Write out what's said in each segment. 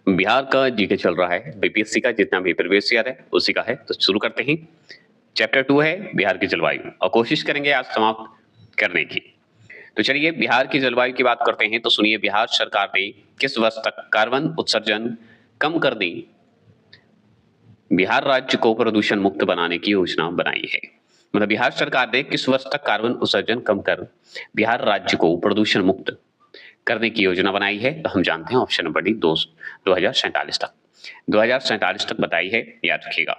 बिहार का जीके चल रहा है, बीपीएससी का जितना भी प्रीवियस ईयर है उसी का है। तो शुरू करते हैं। चैप्टर 2 है बिहार की जलवायु और कोशिश करेंगे आज समाप्त करने की। तो चलिए बिहार की जलवायु की बात करते हैं। तो सुनिए, बिहार सरकार ने किस वर्ष तक कार्बन उत्सर्जन कम कर दी, बिहार राज्य को प्रदूषण मुक्त बनाने की योजना बनाई है। मतलब बिहार सरकार ने किस वर्ष तक कार्बन उत्सर्जन कम कर बिहार राज्य को प्रदूषण मुक्त करने की योजना बनाई है। तो हम जानते हैं ऑप्शन नंबर डी 2047 तक। 2047 तक बताई है, याद रखिएगा।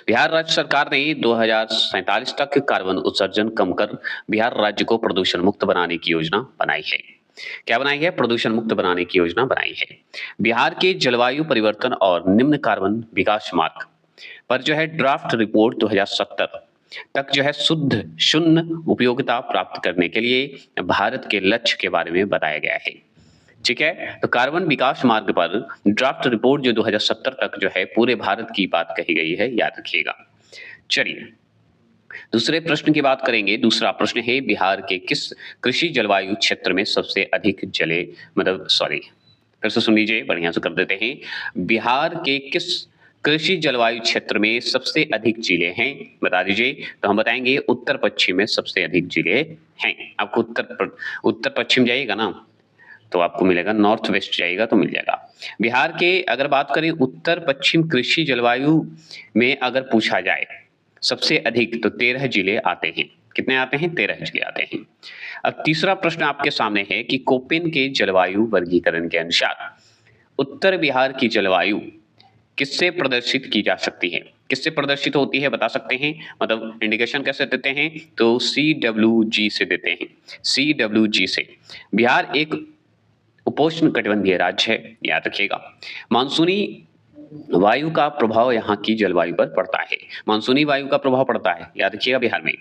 बिहार राज्य सरकार ने 2047 तक कार्बन उत्सर्जन कम कर बिहार राज्य को प्रदूषण मुक्त बनाने की योजना बनाई है। क्या बनाई है? प्रदूषण मुक्त बनाने की योजना बनाई है। बिहार के जलवायु परिवर्तन और निम्न कार्बन विकास मार्ग पर जो है ड्राफ्ट रिपोर्ट 2070 तक जो है शुद्ध शून्य उपयोगिता प्राप्त करने के लिए भारत के लक्ष्य के बारे में बताया गया है। ठीक है, तो कार्बन विकास मार्ग पर ड्राफ्ट रिपोर्ट जो 2070 तक जो है पूरे भारत की बात कही गई है, याद रखिएगा। चलिए दूसरे प्रश्न की बात करेंगे। दूसरा प्रश्न है बिहार के किस कृषि जलवायु क्षेत्र में सबसे अधिक जले फिर से सुन लीजिए, बढ़िया से कर देते हैं। बिहार के किस कृषि जलवायु क्षेत्र में सबसे अधिक जिले हैं, बता दीजिए। तो हम बताएंगे उत्तर पश्चिम में सबसे अधिक जिले हैं। आपको उत्तर पश्चिम जाइएगा ना तो आपको मिलेगा, नॉर्थ वेस्ट जाइएगा तो मिल जाएगा। बिहार के अगर बात करें उत्तर पश्चिम कृषि जलवायु में अगर पूछा जाए सबसे अधिक, तो 13 जिले आते हैं। कितने आते हैं? 13 जिले आते हैं। अब तीसरा प्रश्न आपके सामने है कि कोपेन के जलवायु वर्गीकरण के अनुसार उत्तर बिहार की जलवायु किससे प्रदर्शित की जा सकती है? किससे प्रदर्शित होती है बता सकते हैं? मतलब इंडिकेशन कैसे देते हैं? तो CWG से देते हैं। CWG से। बिहार एक उपोष्ण कटिबंधीय राज्य है, याद रखिएगा। मानसूनी वायु का प्रभाव यहाँ की जलवायु पर पड़ता है। मानसूनी वायु का प्रभाव पड़ता है, याद रखिएगा बिहार में।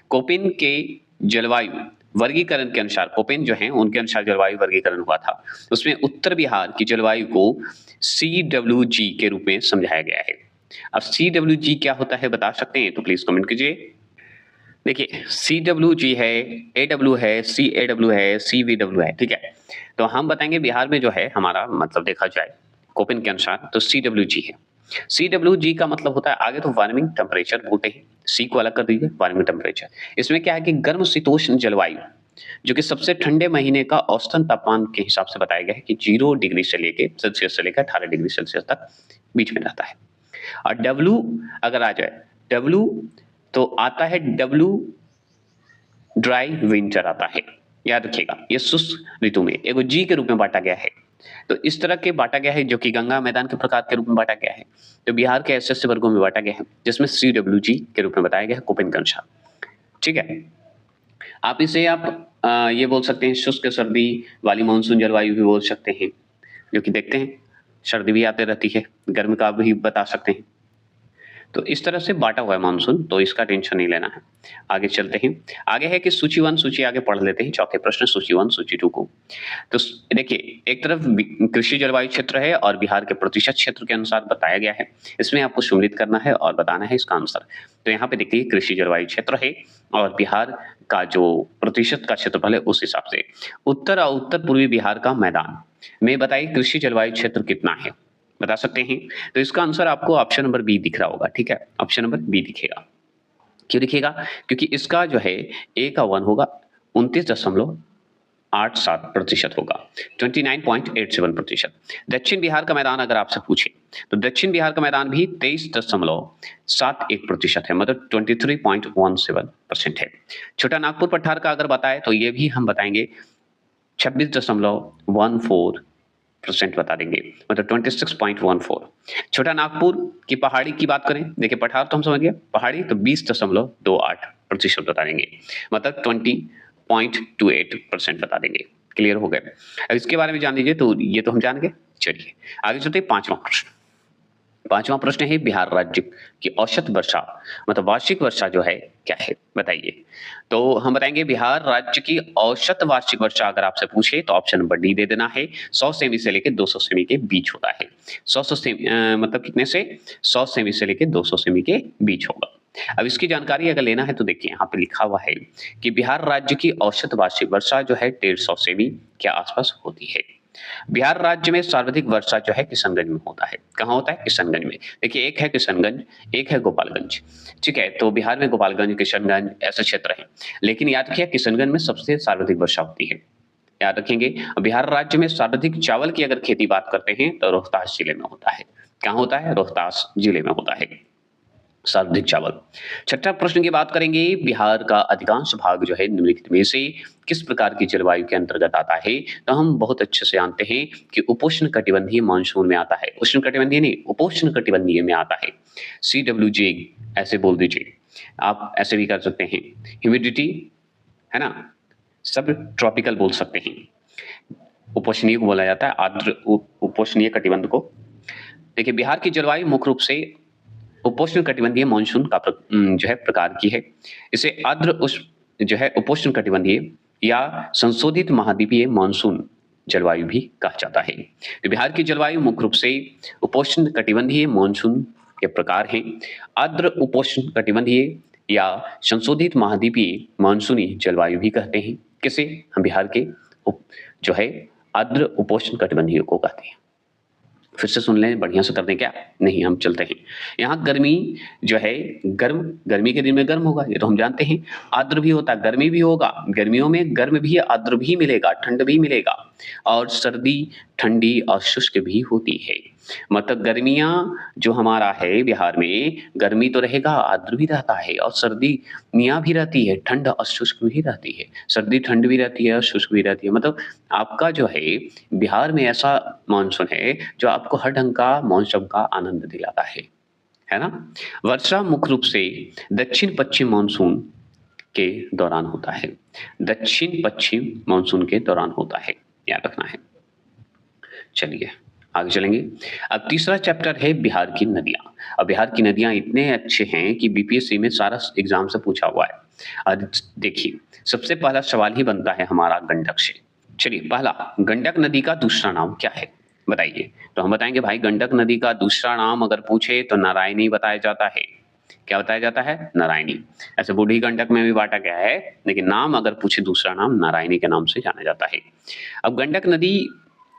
कोपेन के जलवायु वर्गीकरण के अनुसार, कोपेन जो है उनके अनुसार जलवायु वर्गीकरण हुआ था, उसमें उत्तर बिहार की जलवायु को CWG के रूप में समझाया गया है। अब CWG क्या होता है बता सकते हैं? तो प्लीज कमेंट कीजिए। देखिए CWG है, AW है, CAW है, CVW है, ठीक है। तो हम बताएंगे बिहार में जो है हमारा मतलब देखा जाए कोपेन के अनुसार तो CWG है। CWG का मतलब होता है, आगे तो वार्मिंग टेम्परेचर बोलते हैं, C को अलग कर दीजिए, वार्मिंग टेम्परेचर। इसमें क्या है कि गर्म शीतोष्ण जलवायु जो कि सबसे ठंडे महीने का औसतन तापमान के हिसाब से बताया गया है कि 0 डिग्री से लेके सेल्सियस से लेकर 18 डिग्री सेल्सियस तक बीच में रहता है। और W अगर आ जाए, W तो आता है W ड्राई विंटर आता है, याद रखिएगा। ये शुष्क ऋतु में एगो जी के रूप में बांटा गया है। तो इस तरह के बांटा गया है जो कि गंगा मैदान के प्रकार के रूप में बांटा गया है। तो बिहार के ऐसे वर्गों में बांटा गया है जिसमें CWG के रूप में बताया गया है कोपेन के अनुसार। ठीक है, आप इसे ये बोल सकते हैं शुष्क सर्दी वाली मानसून जलवायु भी बोल सकते हैं, जो कि देखते हैं सर्दी भी आते रहती है, गर्म का भी बता सकते हैं। तो इस तरह से बांटा हुआ है मानसून, तो इसका टेंशन नहीं लेना है। आगे चलते हैं। आगे है कि सूची 1 सूची आगे पढ़ लेते हैं, चौथे प्रश्न सूची 1 सूची 2 को। तो देखिए एक तरफ कृषि जलवायु क्षेत्र है और बिहार के प्रतिशत क्षेत्र के अनुसार बताया गया है। इसमें आपको सम्मिलित करना है और बताना है इसका आंसर। तो यहाँ पे देखिए कृषि जलवायु क्षेत्र है और बिहार का जो प्रतिशत का क्षेत्रफल है उस हिसाब से उत्तर और उत्तर पूर्वी बिहार का मैदान में बताइए कृषि जलवायु क्षेत्र कितना है, बता सकते हैं? तो इसका आंसर आपको ऑप्शन नंबर बी दिख रहा होगा। ठीक है, ऑप्शन नंबर बी दिखेगा। क्यों दिखेगा? क्योंकि इसका जो है ए का 1 होगा 29.87% होगा, 29.87%। दक्षिण बिहार का मैदान अगर आपसे पूछे तो दक्षिण बिहार का मैदान भी 23.71% है, मतलब 23.17% है। छोटा नागपुर पठार का अगर बताए तो ये भी हम बताएंगे 26.14% बता देंगे, मतलब 26.14। छोटा नागपुर की पहाड़ी की बात करें, देखिए पठार तो हम समझ गए, पहाड़ी तो 20.28% बता देंगे, मतलब 20.28% बता देंगे। क्लियर हो गए? अब इसके बारे में जान लीजिए, तो ये तो हम जान गए। चलिए आगे चलते हैं। पांचवा प्रश्न है बिहार राज्य की औसत वर्षा, मतलब वार्षिक वर्षा जो है क्या है बताइए। तो हम बताएंगे बिहार राज्य की औसत वार्षिक वर्षा अगर आपसे पूछे तो ऑप्शन नंबर डी दे देना है। 100 सेमी से लेकर 200 सेमी के बीच होता है। 100 सेमी मतलब कितने से? 100 सेमी से लेकर 200 सेमी के बीच होगा। अब इसकी जानकारी अगर लेना है तो देखिए यहाँ पे लिखा हुआ है कि बिहार राज्य की औसत वार्षिक वर्षा जो है 150 सेमी के आसपास होती है। बिहार राज्य में सर्वाधिक वर्षा जो है किशनगंज में होता है। कहाँ होता है? किशनगंज में। देखिए, एक है किशनगंज, एक है गोपालगंज। ठीक है, तो बिहार में गोपालगंज, किशनगंज ऐसे क्षेत्र हैं। लेकिन याद रखिए, किशनगंज में सबसे सर्वाधिक वर्षा होती है, याद रखेंगे। बिहार राज्य में सर्वाधिक चावल की अगर खेती बात करते हैं तो रोहतास जिले में होता है। कहाँ होता है? रोहतास जिले में होता है सर्वाधिक चावल। छठा प्रश्न की बात करेंगे, बिहार का अधिकांश भाग जो है निम्नलिखित में से किस प्रकार की जलवायु के अंतर्गत आता है? तो हम बहुत अच्छे से जानते हैं कि उपोष्ण कटिबंधीय मानसून में आता है। उष्ण कटिबंधीय नहीं, उपोष्ण कटिबंधीय में आता है। CWJ ऐसे बोल दीजिए, आप ऐसे भी कर सकते हैं। ह्यूमिडिटी है ना, सब ट्रॉपिकल बोल सकते हैं। उपोष्णीय को बोला जाता है, आर्द्र उपोष्णीय कटिबंध को। देखिए, बिहार की जलवायु मुख्य रूप से उपोष्ण कटिबंधीय मानसून का जो है प्रकार की है। इसे आर्द्र जो है उपोष्ण कटिबंधीय या संशोधित महाद्वीपीय मानसून जलवायु भी कहा जाता है। तो बिहार की जलवायु मुख्य रूप से उपोष्ण कटिबंधीय मानसून के प्रकार हैं। आर्द्र उपोष्ण कटिबंधीय या संशोधित महाद्वीपीय मानसूनी जलवायु भी कहते हैं। किसे? हम बिहार के जो है आर्द्र उपोष्ण कटिबंधीय को कहते हैं। फिर से सुन लें, बढ़िया से कर दें क्या? नहीं, हम चलते हैं। यहाँ गर्मी जो है गर्मी के दिन में गर्म होगा, ये तो हम जानते हैं। आर्द्र भी होता है, गर्मी भी होगा, गर्मियों में गर्म भी, आर्द्र भी मिलेगा, ठंड भी मिलेगा। और सर्दी ठंडी और शुष्क भी होती है। मतलब गर्मियां जो हमारा है बिहार में, गर्मी तो रहेगा, आर्द्र भी रहता है, और सर्दियां भी रहती है, ठंड और शुष्क भी रहती है। सर्दी ठंड भी रहती है और शुष्क भी रहती है। मतलब आपका जो है बिहार में ऐसा मानसून है जो आपको हर ढंग का मौसम का आनंद दिलाता है ना। वर्षा मुख्य रूप से दक्षिण पश्चिम मानसून के दौरान होता है। दक्षिण पश्चिम मानसून के दौरान होता है, याद रखना है। चलिए आगे चलेंगे। अब तीसरा चैप्टर है बिहार की नदियां। अब बिहार की नदियां इतने अच्छे हैं कि बीपीएससी में सारा एग्जाम से पूछा हुआ है। और देखिए, सबसे पहला सवाल ही बनता है हमारा गंडक से। चलिए, पहला, गंडक नदी का दूसरा नाम क्या है? बताइए। तो हम बताएंगे भाई, गंडक नदी का दूसरा नाम अगर पूछे तो नारायणी बताया जाता है। क्या बताया जाता है? नारायणी। ऐसे बूढ़ी गंडक में भी बांटा गया है, लेकिन नाम अगर पूछे दूसरा नाम नारायणी के नाम से जाना जाता है। अब गंडक नदी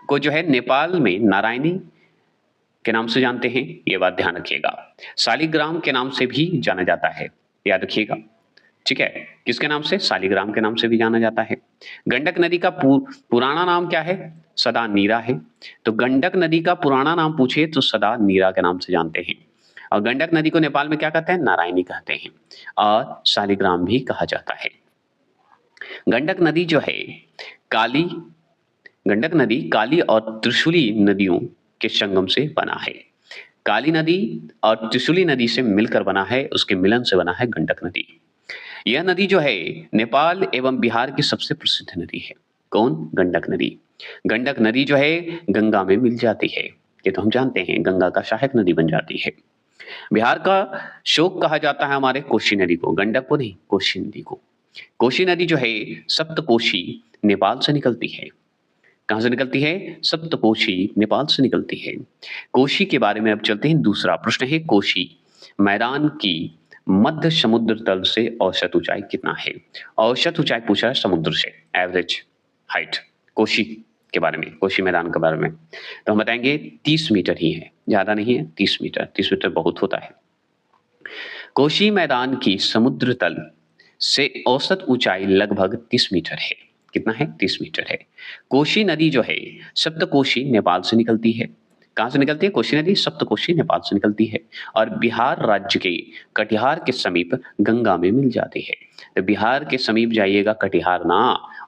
को जो है नेपाल में नारायणी के नाम से जानते हैं, ये बात ध्यान रखिएगा। शालिग्राम के नाम से भी जाना जाता है, याद रखिएगा। ठीक है, किसके नाम से? शालिग्राम के नाम से भी जाना जाता है। गंडक नदी का पुराना नाम क्या है? सदा नीरा है। तो गंडक नदी का पुराना नाम पूछे तो सदा नीरा के नाम से जानते हैं। और गंडक नदी को नेपाल में क्या कहते हैं? नारायणी कहते हैं, और शालिग्राम भी कहा जाता है। गंडक नदी जो है गंडक नदी काली और त्रिशूली नदियों के संगम से बना है। काली नदी और त्रिशूली नदी से मिलकर बना है, उसके मिलन से बना है गंडक नदी। यह नदी जो है नेपाल एवं बिहार की सबसे प्रसिद्ध नदी है। कौन? गंडक नदी। गंडक नदी जो है गंगा में मिल जाती है, ये तो हम जानते हैं, गंगा का सहायक नदी बन जाती है। बिहार का शोक कहा जाता है हमारे कोसी नदी को, गंडक को नहीं, कोसी नदी को। कोसी नदी जो है सप्तकोशी नेपाल से निकलती है। कहां से निकलती है? सप्तकोशी नेपाल से निकलती है। कोशी के बारे में अब चलते हैं। दूसरा प्रश्न है, कोशी मैदान की मध्य समुद्र तल से औसत ऊंचाई कितना है? औसत ऊंचाई पूछा है समुद्र से, एवरेज हाइट कोशी के बारे में, कोशी मैदान के बारे में। तो हम बताएंगे 30 मीटर ही है, ज्यादा नहीं है, 30 मीटर। 30 मीटर बहुत होता है। कोशी मैदान की समुद्र तल से औसत ऊंचाई लगभग 30 मीटर है। कितना है? 30 मीटर है। कोशी नदी जो है सप्तकोशी नेपाल से निकलती है। कहां से निकलती है? कोशी नदी सप्तकोशी नेपाल से निकलती है, और बिहार राज्य के कटिहार के समीप गंगा में मिल जाती है। तो बिहार के समीप जाइएगा, कटिहार ना,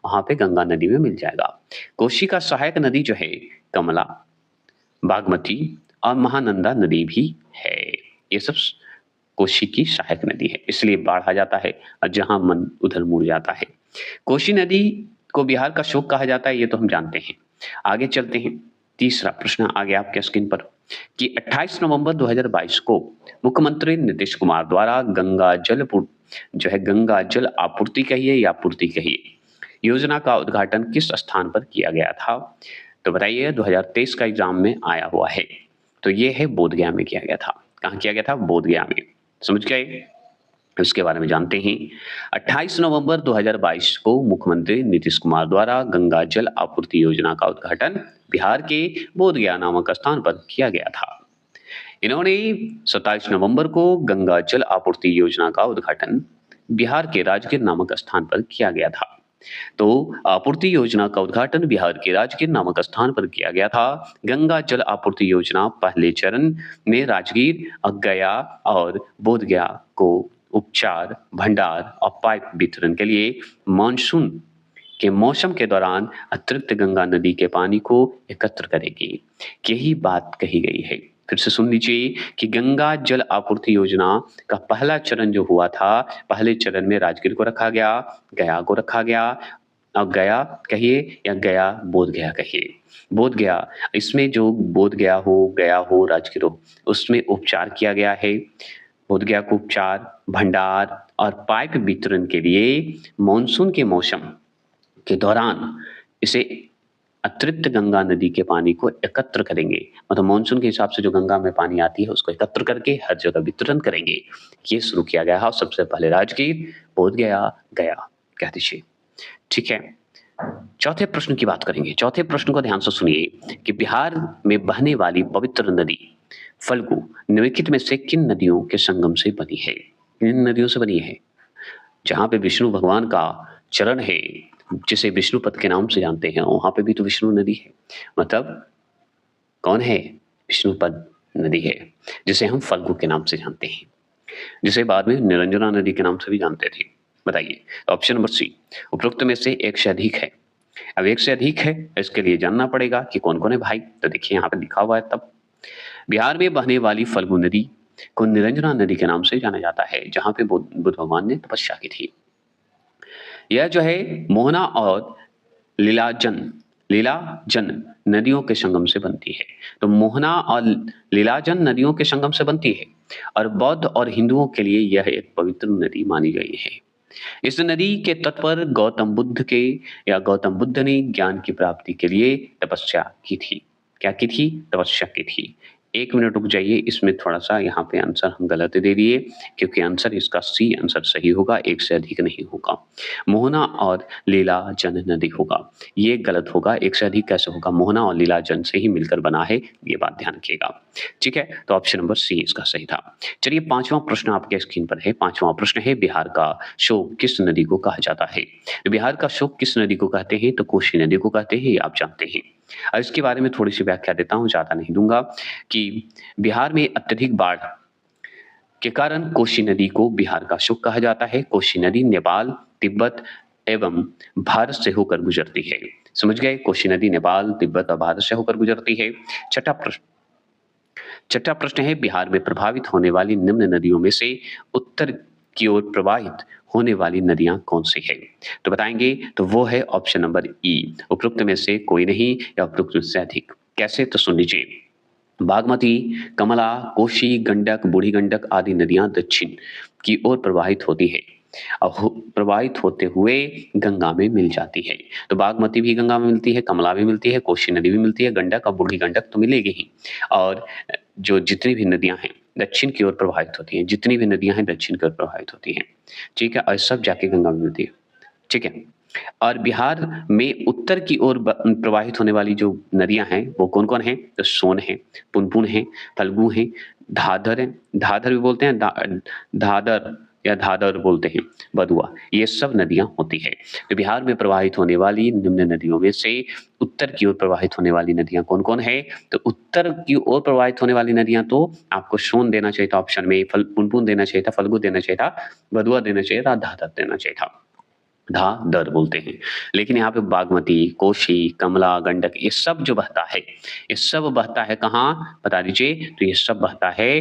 वहां पे गंगा नदी में मिल जाएगा। कोशी का सहायक नदी जो है कमला, बागमती और महानंदा नदी भी है। ये सब कोशी की सहायक नदी है, इसलिए बाढ़ आ जाता है और जहां मन उधर मुड़ जाता है। कोशी नदी को बिहार का शोक कहा जाता है, ये तो हम जानते हैं। आगे चलते हैं। तीसरा प्रश्न आ गया आपके स्क्रीन पर कि 28 नवंबर 2022 को मुख्यमंत्री नीतीश कुमार द्वारा गंगा जल आपूर्ति कहिए या पूर्ति कहिए योजना का उद्घाटन किस स्थान पर किया गया था? तो बताइए, 2023 का एग्जाम में आया हुआ है। तो ये है बोधगया में किया गया था। कहाँ किया गया था? बोधगया में। समझ गए? इसके बारे में जानते हैं। 28 नवंबर 2022 को मुख्यमंत्री नीतीश कुमार द्वारा गंगा जल आपूर्ति योजना का उद्घाटन बिहार के बोधगया नामक स्थान पर किया गया था। इन्होंने 27 नवंबर को गंगा जल आपूर्ति योजना का उद्घाटन बिहार के राजगीर नामक स्थान पर किया गया था। तो आपूर्ति योजना का उद्घाटन बिहार के राजगीर नामक स्थान पर किया गया था। गंगा जल आपूर्ति योजना पहले चरण में राजगीर, गया और बोधगया को उपचार, भंडार और पाइप वितरण के लिए मानसून के मौसम के दौरान अतिरिक्त गंगा नदी के पानी को एकत्र करेगी। यही बात कही गई है। फिर से सुन लीजिए कि गंगा जल आपूर्ति योजना का पहला चरण जो हुआ था, पहले चरण में राजगीर को रखा गया, गया को रखा गया। अब गया कहिए या गया बोधगया कहिए, बोधगया, इसमें जो बोधगया हो, गया हो, राजगीर हो, उसमें उपचार किया गया है। बोधगया को उपचार, भंडार और पाइप वितरण के लिए मानसून के मौसम के दौरान इसे अतिरिक्त गंगा नदी के पानी को एकत्र करेंगे। मतलब मानसून के हिसाब से जो गंगा में पानी आती है उसको एकत्र करके हर जगह वितरण करेंगे। ये शुरू किया गया है और सबसे पहले राजगीर, बोधगया, गया कह दीजिए। ठीक है, चौथे प्रश्न की बात करेंगे। चौथे प्रश्न को ध्यान से सुनिए कि बिहार में बहने वाली पवित्र नदी फल्गु निम्नलिखित में से किन नदियों के संगम से बनी है? किन नदियों से बनी है? जहां पे विष्णु भगवान का चरण है, जिसे विष्णुपद के नाम से जानते हैं, वहां पे भी तो विष्णु नदी है। मतलब कौन है? विष्णुपद नदी है, जिसे हम फल्गु के नाम से जानते हैं, जिसे बाद में निरंजना नदी के नाम से भी जानते थे। बताइए, ऑप्शन नंबर सी, उपरोक्त में से एक से अधिक है। अब एक से अधिक है, इसके लिए जानना पड़ेगा कि कौन कौन है भाई। तो देखिए यहाँ पे लिखा हुआ है। तब बिहार में बहने वाली फल्गु नदी को निरंजना नदी के नाम से जाना जाता है, जहां पे बुद्ध भगवान ने तपस्या की थी। यह जो है मोहना और लीलाजन नदियों के संगम से बनती है। तो मोहना और लीलाजन नदियों के संगम से बनती है और बौद्ध और हिंदुओं के लिए यह एक पवित्र नदी मानी गई है। इस नदी के तट पर गौतम बुद्ध ने ज्ञान की प्राप्ति के लिए तपस्या की थी। क्या की थी? तपस्या की थी। एक मिनट रुक जाइए, इसमें थोड़ा सा यहाँ पे आंसर हम गलत दे दिए, क्योंकि आंसर इसका सी आंसर सही होगा, एक से अधिक नहीं होगा। मोहना और लीलाजन नदी होगा, ये गलत होगा। एक से अधिक कैसे होगा? मोहना और लीलाजन से ही मिलकर बना है, ये बात ध्यान रखिएगा। ठीक है, तो ऑप्शन नंबर सी इसका सही था। चलिए, पांचवा प्रश्न आपके स्क्रीन पर है। पांचवा प्रश्न है, बिहार का शोक किस नदी को कहा जाता है? तो बिहार का शोक किस नदी को कहते हैं? तो कोसी नदी को कहते हैं, ये आप जानते हैं। और इसके बारे में थोड़ी सी व्याख्या देता हूं, ज्यादा नहीं दूंगा। कि बिहार में अत्यधिक बाढ़ के कारण कोसी नदी को बिहार का शोक कहा जाता है। कोसी नदी नेपाल, तिब्बत एवं भारत से होकर गुजरती है। समझ गए? कोसी नदी नेपाल, तिब्बत और भारत से होकर गुजरती है। छठा प्रश्न है, बिहार में प्रभावित होने वाली निम्न नदियों में से उत्तर की ओर प्रवाहित होने वाली नदियां कौन सी है? तो बताएंगे, तो वो है ऑप्शन नंबर ई, उपरोक्त में से कोई नहीं या उपरोक्त में से अधिक। कैसे? तो सुन लीजिए। बागमती, कमला, कोशी, गंडक, बूढ़ी गंडक आदि नदियां दक्षिण की ओर प्रवाहित होती है और प्रवाहित होते हुए गंगा में मिल जाती है। तो बागमती भी गंगा में मिलती है, कमला भी मिलती है, कोशी नदी भी मिलती है, गंडक और बूढ़ी गंडक तो मिलेगी ही। और जो जितनी भी नदियां हैं दक्षिण की ओर प्रवाहित होती हैं, जितनी भी नदियां हैं दक्षिण की ओर प्रवाहित होती हैं। ठीक है, और सब जाके गंगा में मिलती है। ठीक है, और बिहार में उत्तर की ओर प्रवाहित होने वाली जो नदियां हैं वो कौन कौन है? तो सोन है, पुनपुन है, फल्गु है, धाधर है, धाधर भी बोलते हैं, धाधर या धाधर बोलते हैं, बदुआ, ये सब नदियां होती है। तो बिहार में प्रवाहित होने वाली निम्न नदियों में से उत्तर की ओर प्रवाहित होने वाली नदियां कौन कौन है? तो उत्तर की ओर प्रवाहित होने वाली नदियां तो आपको सोन देना चाहिए था ऑप्शन में, पुनपुन देना चाहिए था, फल्गु देना चाहिए था, बदुआ देना चाहिए था, धाधर देना चाहिए था। धाधर बोलते हैं। लेकिन यहाँ पे बागमती, कोशी, कमला, गंडक, ये सब जो बहता है, ये सब बहता है कहाँ? बता दीजिए। तो ये सब बहता है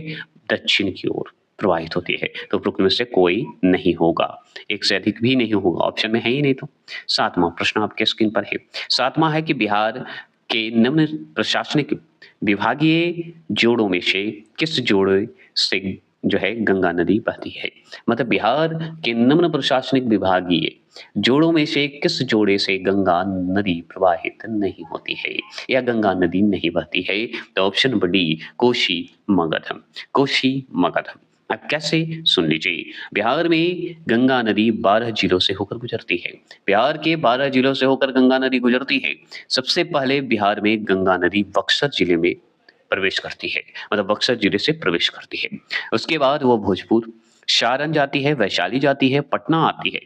दक्षिण की ओर प्रवाहित होती है। तो उपरोक्त में से कोई नहीं होगा, एक से अधिक भी नहीं होगा, ऑप्शन में है ही नहीं। तो सातवां प्रश्न आपके स्क्रीन पर है। सातवां है कि बिहार के निम्न प्रशासनिक विभागीय जोड़ों में से किस जोड़े से जो है गंगा नदी बहती है? मतलब बिहार के निम्न प्रशासनिक विभागीय जोड़ों में से किस जोड़े से गंगा नदी प्रवाहित नहीं होती है या गंगा नदी नहीं बहती है? तो option number D, Koshi Magadh. Koshi Magadh, अब कैसे, सुन लीजिए। बिहार में गंगा नदी 12 जिलों से होकर गुजरती है। बिहार के 12 जिलों से होकर गंगा नदी गुजरती है। सबसे पहले बिहार में गंगा नदी बक्सर जिले में प्रवेश करती है, मतलब बक्सर जिले से प्रवेश करती है। उसके बाद वो भोजपुर, सारण जाती है, वैशाली जाती है, पटना आती है,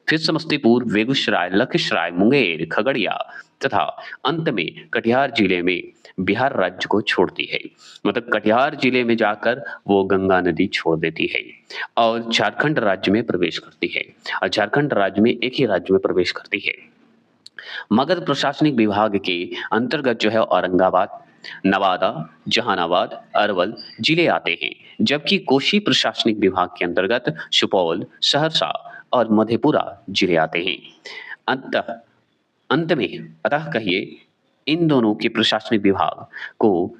फिर समस्तीपुर, बेगूसराय, लखीसराय, मुंगेर, खगड़िया तथा अंत में कटिहार जिले में बिहार राज्य को छोड़ती है। मतलब कटिहार जिले में जाकर वो गंगा नदी छोड़ देती है और झारखंड राज्य में प्रवेश करती है, और झारखंड राज्य में एक ही राज्य में प्रवेश करती है। मगध प्रशासनिक विभाग के अंतर्गत जो है औरंगाबाद, नवादा, जहानाबाद, अरवल जिले आते हैं, जबकि कोशी प्रशासनिक विभाग के अंतर्गत सुपौल, सहरसा और मधेपुरा जिले आते हैं। अंत अंत में अतः कहिए, इन दोनों के प्रशासनिक विभाग को,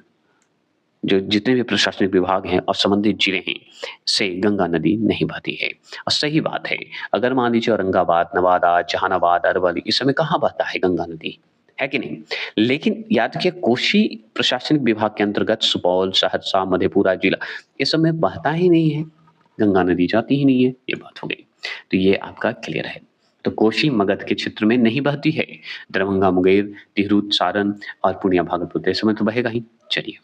जो जितने भी प्रशासनिक विभाग हैं और संबंधित जिले हैं, से गंगा नदी नहीं बहती है। और सही बात है, अगर मान लीजिए औरंगाबाद, नवादा, जहानाबाद, अरवल इस समय कहाँ बहता है गंगा नदी, है कि नहीं? लेकिन याद रखिए, कोशी प्रशासनिक विभाग के अंतर्गत सुपौल, सहरसा, मधेपुरा जिला इस समय बहता ही नहीं है, गंगा नदी जाती ही नहीं है, ये बात हो गई। तो ये आपका क्लियर है। तो कोशी मगध के क्षेत्र में नहीं बहती है। दरभंगा, मुंगेर, तिरहुत, सारण और पूर्णिया, भागलपुर इस समय तो बहेगा ही। चलिए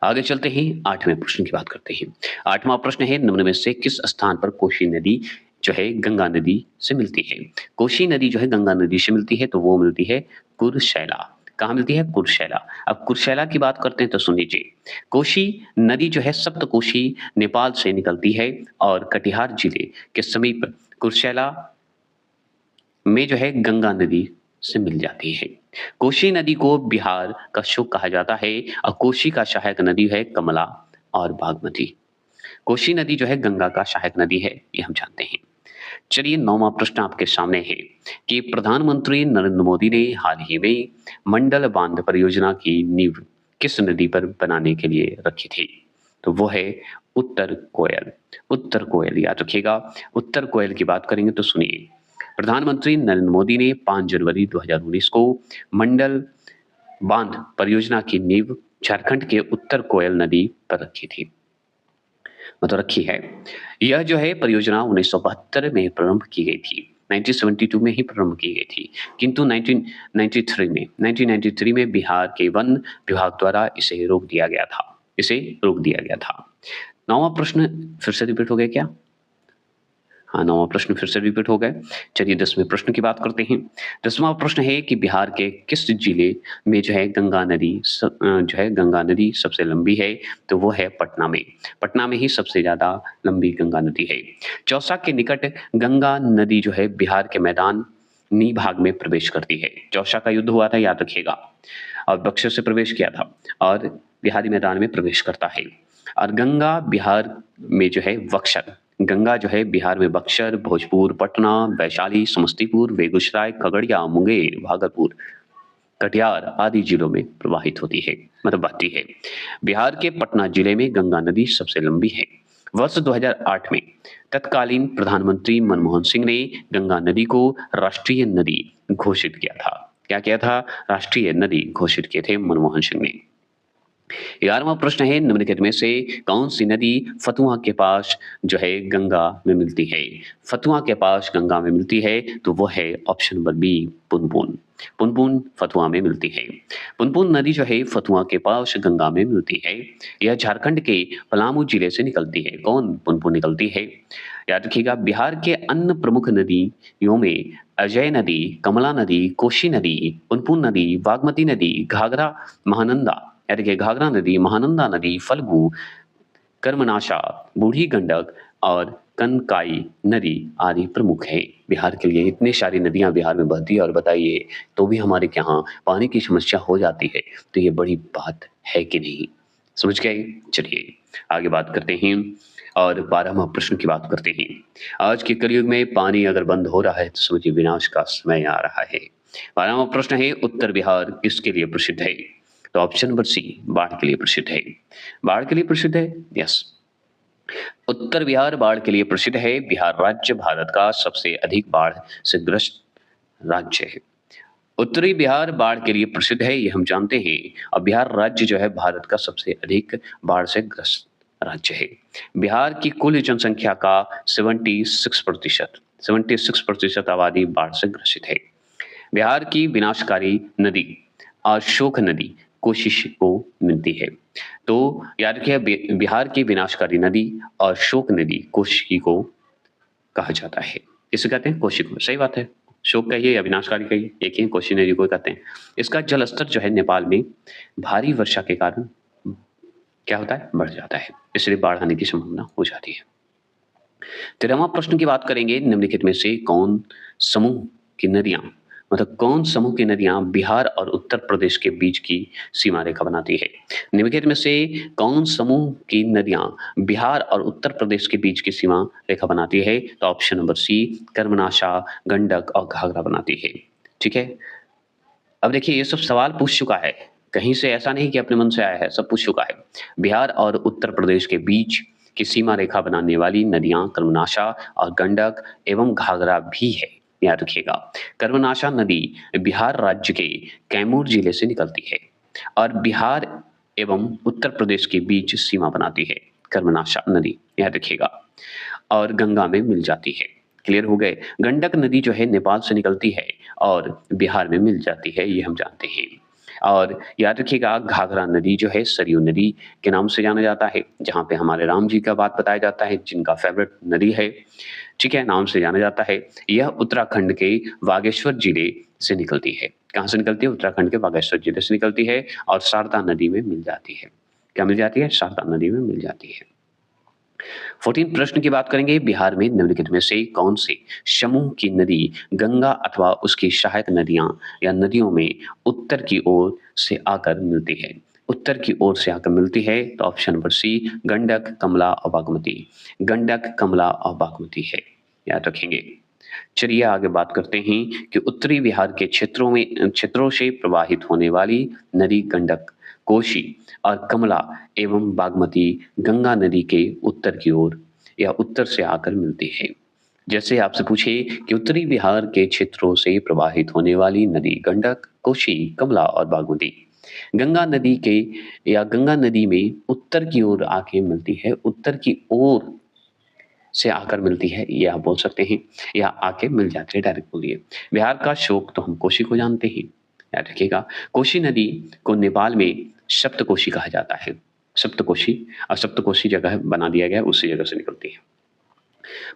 आगे चलते हैं, 8वें प्रश्न की बात करते हैं। 8वां प्रश्न है, निम्न में से किस स्थान पर कोशी नदी जो है गंगा नदी से मिलती है? कोशी नदी जो है गंगा नदी से मिलती है, तो वो मिलती है कुर्शैला। कहाँ मिलती है? कुर्शैला। अब कुर्शैला की बात करते हैं तो सुन लीजिए। कोशी नदी जो है सप्तकोशी नेपाल से निकलती है और कटिहार जिले के समीप कुर्शैला में जो है गंगा नदी से मिल जाती है। कोशी नदी को बिहार का शुक कहा जाता है और कोशी का सहायक नदी है कमला और बागमती। कोशी नदी जो है गंगा का सहायक नदी है, ये हम जानते हैं। चलिए 9वां प्रश्न आपके सामने है कि प्रधानमंत्री नरेंद्र मोदी ने हाल ही में मंडल बांध परियोजना की नींव किस नदी पर बनाने के लिए रखी थी? तो वो है उत्तर कोयल। उत्तर कोयल याद रखिएगा। उत्तर कोयल की बात करेंगे तो सुनिए, प्रधानमंत्री नरेंद्र मोदी ने 5 जनवरी 2019 को मंडल बांध परियोजना की नींव झारखंड के उत्तर कोयल नदी पर रखी थी, मतलब रखी है। यह जो है परियोजना 1972 में प्रारंभ की गई थी, 1972 में ही प्रारंभ की गई थी, किंतु 1993 में बिहार के वन विभाग द्वारा इसे रोक दिया गया था। इसे रोक दिया गया था। 9वां प्रश्न फिर से रिपीट हो गया क्या? हाँ, 9वां प्रश्न फिर से रिपीट हो गए। चलिए 10वें प्रश्न की बात करते हैं। 10वां प्रश्न है कि बिहार के किस जिले में जो है गंगा नदी सबसे लंबी है? तो वो है पटना में। पटना में ही सबसे ज़्यादा लंबी गंगा नदी है। चौसा के निकट गंगा नदी जो है बिहार के मैदानी भाग में प्रवेश करती है। चौसा का युद्ध हुआ था, याद रखिएगा, और बक्सर से प्रवेश किया था और बिहारी मैदान में प्रवेश करता है। और गंगा बिहार में जो है बक्सर, गंगा जो है बिहार में बक्सर, भोजपुर, पटना, वैशाली, समस्तीपुर, बेगूसराय, खगड़िया, मुंगेर, भागलपुर, कटिहार आदि जिलों में प्रवाहित होती है, मतलब बहती है। बिहार के पटना जिले में गंगा नदी सबसे लंबी है। वर्ष 2008 में तत्कालीन प्रधानमंत्री मनमोहन सिंह ने गंगा नदी को राष्ट्रीय नदी घोषित किया था। क्या किया था? राष्ट्रीय नदी घोषित किए थे मनमोहन सिंह ने। 11वां प्रश्न है, निम्नलिखित में से कौन सी नदी फतुहा के पास जो है गंगा में मिलती है? फतुहा के पास गंगा में मिलती है, तो वो है option number B, Punpun. Punpun Fatuha में मिलती है। पुनपुन नदी जो है फतुहा के पास गंगा में मिलती है। यह झारखंड के पलामू जिले से निकलती है। कौन पुनपुन निकलती है? याद रखिएगा, बिहार के अन्य प्रमुख नदियों में अजय नदी, कमला नदी, कोशी नदी, पुनपुन नदी, बागमती नदी, घाघरा, महानंदा, यानी कि घाघरा नदी, महानंदा नदी, फल्गु, कर्मनाशा, बूढ़ी गंडक और कनकाई नदी आदि प्रमुख है। बिहार के लिए इतनी सारी नदियां बिहार में बहती है और बताइए, तो भी हमारे यहाँ पानी की समस्या हो जाती है, तो ये बड़ी बात है कि नहीं? समझ गए? चलिए आगे बात करते हैं और 12वां प्रश्न की बात करते हैं। आज के कलयुग में पानी अगर बंद हो रहा है तो समझिए विनाश का समय आ रहा है। 12वां प्रश्न है, उत्तर बिहार किसके लिए प्रसिद्ध है? तो ऑप्शन नंबर सी, बाढ़ के लिए प्रसिद्ध है। बाढ़ के लिए प्रसिद्ध है, यस। उत्तर बिहार बाढ़ के लिए प्रसिद्ध है। बिहार राज्य भारत का सबसे अधिक बाढ़ से ग्रस्त राज्य है। उत्तरी बिहार बाढ़ के लिए प्रसिद्ध है, ये हम जानते हैं। और बिहार राज्य जो है भारत का सबसे अधिक बाढ़ से ग्रस्त राज्य है। बिहार की कुल जनसंख्या का 76% आबादी बाढ़ से ग्रसित है। बिहार की विनाशकारी नदी अशोक नदी कोशिश को मिलती है। तो याद रखिए बिहार की विनाशकारी नदी अशोक नदी कोशिकी को कहा जाता है। किसे कहते हैं? कोशी को। सही बात है। शोक कहिए या विनाशकारी कहिए, एक ही कोशी नदी को कहते हैं। इसका जल स्तर जो है नेपाल में भारी वर्षा के कारण क्या होता है? बढ़ जाता है, इसलिए बाढ़ आने की संभावना हो जाती है। 13वां प्रश्न की बात करेंगे, निम्नलिखित में से कौन समूह की नदियां मतलब कौन समूह की नदियां बिहार और उत्तर प्रदेश के बीच की सीमा रेखा बनाती है? निम्नलिखित में से कौन समूह की नदियां बिहार और उत्तर प्रदेश के बीच की सीमा रेखा बनाती है? तो ऑप्शन नंबर सी कर्मनाशा, गंडक और घाघरा बनाती है। ठीक है, अब देखिए ये सब सवाल पूछ चुका है, कहीं से ऐसा नहीं कि अपने मन से आया है, सब पूछ चुका है। बिहार और उत्तर प्रदेश के बीच की सीमा रेखा बनाने वाली नदियां कर्मनाशा और गंडक एवं घाघरा भी है, याद रखिएगा। कर्मनाशा नदी बिहार राज्य के कैमूर जिले से निकलती है और बिहार एवं उत्तर प्रदेश के बीच सीमा बनाती है कर्मनाशा नदी, याद रखिएगा, और गंगा में मिल जाती है। क्लियर हो गए? गंडक नदी जो है नेपाल से निकलती है और बिहार में मिल जाती है, ये हम जानते हैं। और याद रखिएगा घाघरा नदी जो है सरयू नदी के नाम से जाना जाता है, जहाँ पे हमारे राम जी का बात बताया जाता है, जिनका फेवरेट नदी है, ठीक है, नाम से जाना जाता है। यह उत्तराखंड के बागेश्वर जिले से निकलती है। कहाँ से निकलती है? उत्तराखंड के बागेश्वर जिले से निकलती है और शारदा नदी में मिल जाती है। क्या मिल जाती है? शारदा नदी में मिल जाती है। 14 प्रश्न की बात करेंगे, बिहार में निम्नलिखित में से कौन से समूह की नदी गंगा अथवा उसकी सहायक नदियां या नदियों में उत्तर की ओर से आकर मिलती है? उत्तर की ओर से आकर मिलती है तो ऑप्शन नंबर सी गंडक, कमला और बागमती। गंडक, कमला और बागमती है, याद रखेंगे। चलिए आगे बात करते हैं कि उत्तरी बिहार के क्षेत्रों से प्रवाहित होने वाली नदी गंडक, कोशी और कमला एवं बागमती गंगा नदी के उत्तर की ओर या उत्तर से आकर मिलती है। जैसे आपसे पूछे कि उत्तरी बिहार के क्षेत्रों से प्रवाहित होने वाली नदी गंडक, कोशी, कमला और बागमती गंगा नदी के या गंगा नदी में उत्तर की ओर आके मिलती है, उत्तर की ओर से आकर मिलती है, ये आप बोल सकते हैं, या आके मिल जाती है, डायरेक्ट बोलिए। बिहार का शोक तो हम कोशी को जानते हैं, याद रखिएगा। कोशी नदी को नेपाल में सप्तकोशी कहा जाता है, सप्तकोशी, और सप्तकोशी जगह बना दिया गया, उसी जगह से निकलती है।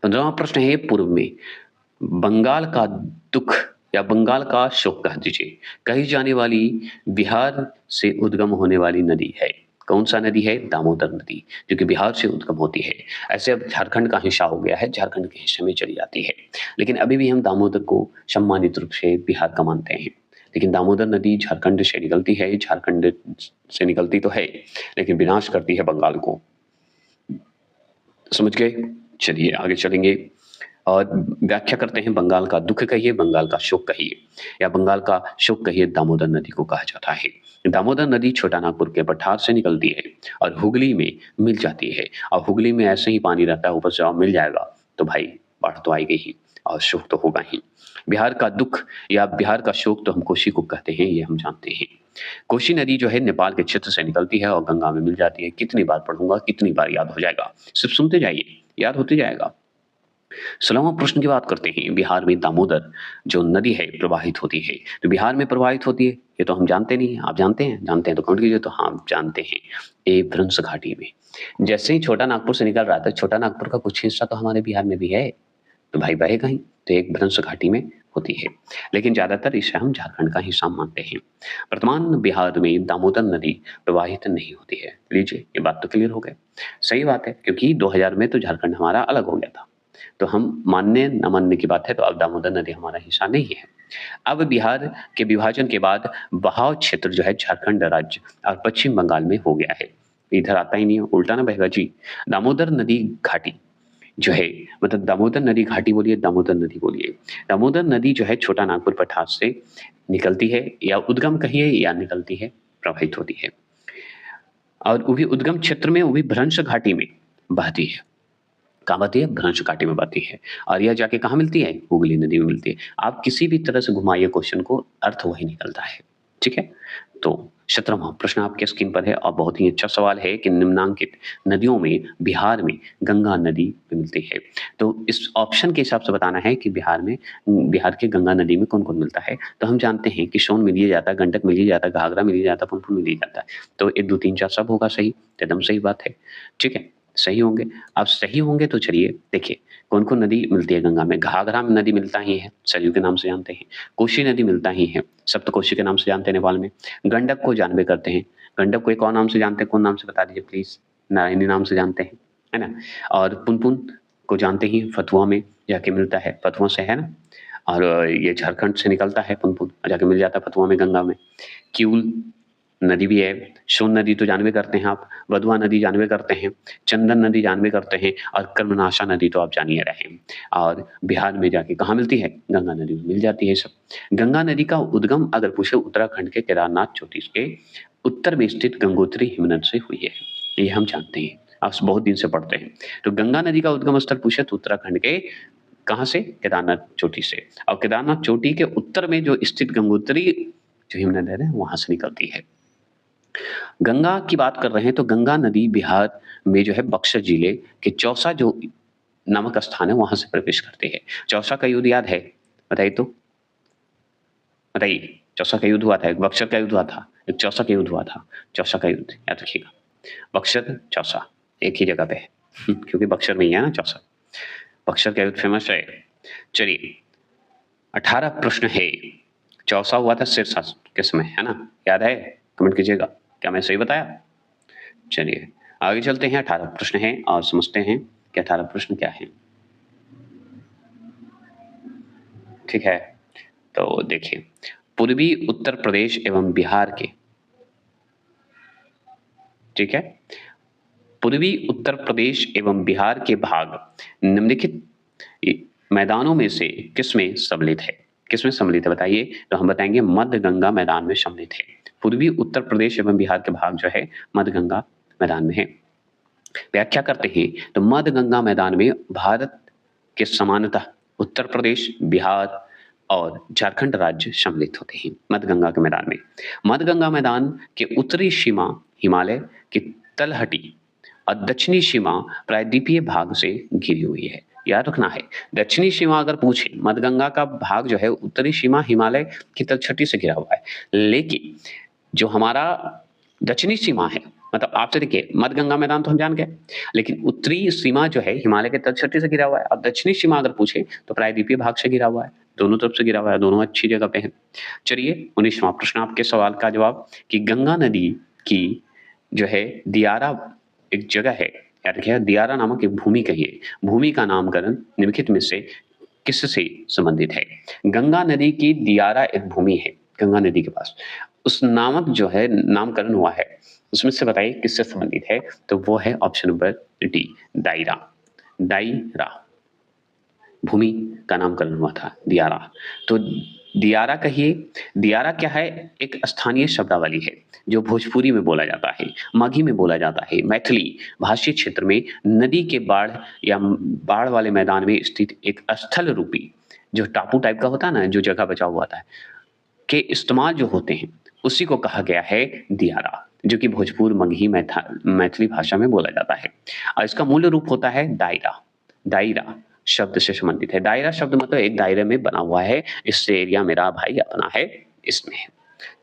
15वां प्रश्न है, पूर्व में बंगाल का दुख या बंगाल का शोक कह दीजिए कही जाने वाली बिहार से उद्गम होने वाली नदी है, कौन सा नदी है? दामोदर नदी, जो कि बिहार से उद्गम होती है। ऐसे अब झारखंड का हिस्सा हो गया है, झारखंड के हिस्से में चली जाती है, लेकिन अभी भी हम दामोदर को सम्मानित रूप से बिहार का मानते हैं। लेकिन दामोदर नदी झारखंड से निकलती है, झारखंड से निकलती तो है लेकिन विनाश करती है बंगाल को, समझ गए? चलिए आगे चलेंगे और व्याख्या करते हैं। बंगाल का दुख कहिए, बंगाल का शोक कहिए, या बंगाल का शोक कहिए, दामोदर नदी को कहा जाता है। दामोदर नदी छोटा नागपुर के पठार से निकलती है और हुगली में मिल जाती है, और हुगली में ऐसे ही पानी रहता है, ऊपर से मिल जाएगा तो भाई बाढ़ तो आएगी ही और शोक तो होगा ही। बिहार का दुख या बिहार का शोक तो हम कोशी को कहते हैं, ये हम जानते हैं। कोशी नदी जो है नेपाल के क्षेत्र से निकलती है और गंगा में मिल जाती है। कितनी बार पढ़ूंगा, कितनी बार याद हो जाएगा, सिर्फ सुनते जाइए, याद होते जाएगा। 16वां प्रश्न की बात करते हैं, बिहार में दामोदर जो नदी है प्रवाहित होती है, तो बिहार में प्रवाहित होती है, ये तो हम जानते नहीं, आप जानते हैं? जानते हैं तो कमेंट कीजिए। तो हाँ जानते हैं, ए भ्रंश घाटी में। जैसे ही छोटा नागपुर से निकल रहा था, छोटा नागपुर का कुछ हिस्सा तो हमारे बिहार में भी है, तो भाई बहे कहीं, तो एक भ्रंश घाटी में होती है, लेकिन ज्यादातर इसे हम झारखंड का हिस्सा मानते हैं। वर्तमान बिहार में दामोदर नदी प्रवाहित नहीं होती है। लीजिए ये बात तो क्लियर हो गई, सही बात है, क्योंकि 2000 में तो झारखंड हमारा अलग हो गया था, तो हम मानने न मानने की बात है, तो अब दामोदर नदी हमारा हिस्सा नहीं है। अब बिहार के विभाजन के बाद बहाव क्षेत्र जो है झारखंड राज्य और पश्चिम बंगाल में हो गया है, इधर आता ही नहीं है, उल्टा ना बहेगा जी। दामोदर नदी घाटी जो है, मतलब दामोदर नदी घाटी बोलिए, दामोदर नदी बोलिए। दामोदर नदी जो है छोटा नागपुर पठार से निकलती है, या उद्गम कहिए या निकलती है, प्रवाहित होती है, और वो भी उद्गम क्षेत्र में, वो भी भ्रंश घाटी में बहती है। कहाँ बहती है? भ्रंश घाटी में बहती है, और यह जाके कहाँ मिलती है? हुगली नदी में मिलती है। आप किसी भी तरह से घुमाइए क्वेश्चन को, अर्थ वही निकलता है, ठीक है? तो 17वां प्रश्न आपके स्क्रीन पर है और बहुत ही अच्छा सवाल है कि निम्नांकित नदियों में बिहार में गंगा नदी मिलती है। तो इस ऑप्शन के हिसाब से बताना है कि बिहार के गंगा नदी में कौन-कौन मिलता है। तो हम जानते हैं कि सोन मिल ही जाता है, गंडक मिल ही जाता है, घाघरा मिल ही जाता है, पुनपुन मिल ही जाता है। तो 1, 2, 3, 4 सब होगा सही, तो एकदम सही बात है। ठीक है, सही होंगे। अब सही होंगे तो चलिए देखिए कौन-कौन नदी मिलती है गंगा में। घाघरा नदी मिलता ही है, सरयू के नाम से जानते हैं। कोसी नदी मिलता ही है, सप्तकोशी के नाम से जानते हैं नेपाल में। गंडक को जानबे करते हैं। गंडक को एक और नाम से जानते हैं, कौन नाम से बता दीजिए प्लीज़? नारायणी नाम से जानते हैं, है ना? और पुनपुन को जानते ही फतुआ में जाके मिलता है, फतुआ से है ना? और ये झारखंड से निकलता है पुनपुन, जाके मिल जाता है फतुआ में, गंगा में। किऊल नदी भी है, सोन नदी तो जानबे करते हैं आप, वदुआ नदी जानबे करते हैं, चंदन नदी जानबे करते हैं और कर्मनाशा नदी तो आप जान ही रहे हैं। और बिहार में जाके कहाँ मिलती है? गंगा नदी में मिल जाती है सब। गंगा नदी का उद्गम अगर पूछे उत्तराखंड के केदारनाथ चोटी के उत्तर में स्थित गंगोत्री हिमनद से हुई है, ये हम जानते हैं, आप बहुत दिन से पढ़ते हैं। तो गंगा नदी का उद्गम स्थल पूछे तो उत्तराखंड के कहाँ से? केदारनाथ चोटी से। और केदारनाथ चोटी के उत्तर में जो स्थित गंगोत्री जो हिमनद है वहां से निकलती है। गंगा की बात कर रहे हैं तो गंगा नदी बिहार में जो है बक्सर जिले के चौसा जो नामक स्थान है वहां से प्रवेश करती है। चौसा का युद्ध याद है? बताइए तो, बताइए। चौसा का युद्ध हुआ था, एक बक्सर का युद्ध हुआ था, एक चौसा का युद्ध हुआ था। चौसा का युद्ध याद रखिएगा, बक्सर चौसा एक ही जगह पे है क्योंकि बक्सर में ही है ना चौसा। बक्सर का युद्ध फेमस है। चलिए 18 प्रश्न है। चौसा हुआ था सिरसा के समय, है ना? याद है? कमेंट कीजिएगा, क्या मैं सही बताया? चलिए आगे चलते हैं। 18 प्रश्न हैं और समझते हैं कि 18 प्रश्न क्या है। ठीक है, तो देखिए पूर्वी उत्तर प्रदेश एवं बिहार के, ठीक है, पूर्वी उत्तर प्रदेश एवं बिहार के भाग निम्नलिखित मैदानों में से किसमें सम्मिलित है? किसमें सम्मिलित है बताइए? तो हम बताएंगे मध्य गंगा मैदान में सम्मिलित है। पूर्वी उत्तर प्रदेश एवं बिहार के भाग जो है मध्य गंगा मैदान में है। व्याख्या करते हैं तो मध्य गंगा मैदान में भारत के समानतः उत्तर प्रदेश, बिहार और झारखंड राज्य सम्मिलित होते हैं मध्य गंगा के मैदान में। मध्य गंगा मैदान के उत्तरी सीमा हिमालय की तलहटी और दक्षिणी सीमा प्रायद्वीपीय भाग से घिरी हुई है। याद रखना है, दक्षिणी सीमा अगर पूछे, मध्य गंगा का भाग जो है उत्तरी सीमा हिमालय की तलछटी से घिरा हुआ है, लेकिन जो हमारा दक्षिणी सीमा है, मतलब आपसे देखिए मध्य गंगा मैदान तो हम जान गए, लेकिन उत्तरी सीमा जो है हिमालय के तलछटी से घिरा हुआ है। और दक्षिणी सीमा अगर पूछे तो प्रायद्वीपीय भाग से घिरा हुआ है, दोनों तरफ से घिरा हुआ है, दोनों अच्छी जगह पे है। चलिए 19वां प्रश्न आपके सवाल का जवाब कि गंगा नदी की जो है दियारा एक जगह है, याद रखिए दियारा नामक एक भूमि कहिए, भूमि का नामकरण निम्नलिखित में से किससे संबंधित है? गंगा नदी की दियारा एक भूमि है गंगा नदी के पास, उस नामक जो है नामकरण हुआ है, उसमें से बताइए किससे संबंधित है? तो वो है ऑप्शन नंबर डी, दायरा। दायरा भूमि का नामकरण हुआ था दियारा। तो दियारा कहिए, दियारा क्या है? एक स्थानीय शब्दावली है जो भोजपुरी में बोला जाता है, मगही में बोला जाता है, मैथिली भाषी क्षेत्र में नदी के बाढ़ या बाढ़ वाले मैदान में स्थित एक स्थल रूपी जो टापू टाइप का होता है ना, जो जगह बचा हुआ था, के इस्तेमाल जो होते हैं उसी को कहा गया है दियारा, जो कि भोजपुर मगही मैथिली भाषा में बोला जाता है। और इसका मूल रूप होता है दायरा। दायरा शब्द से संबंधित है। दायरा शब्द मतलब एक दायरे में बना हुआ है, इससे एरिया मेरा भाई अपना है, इसमें है।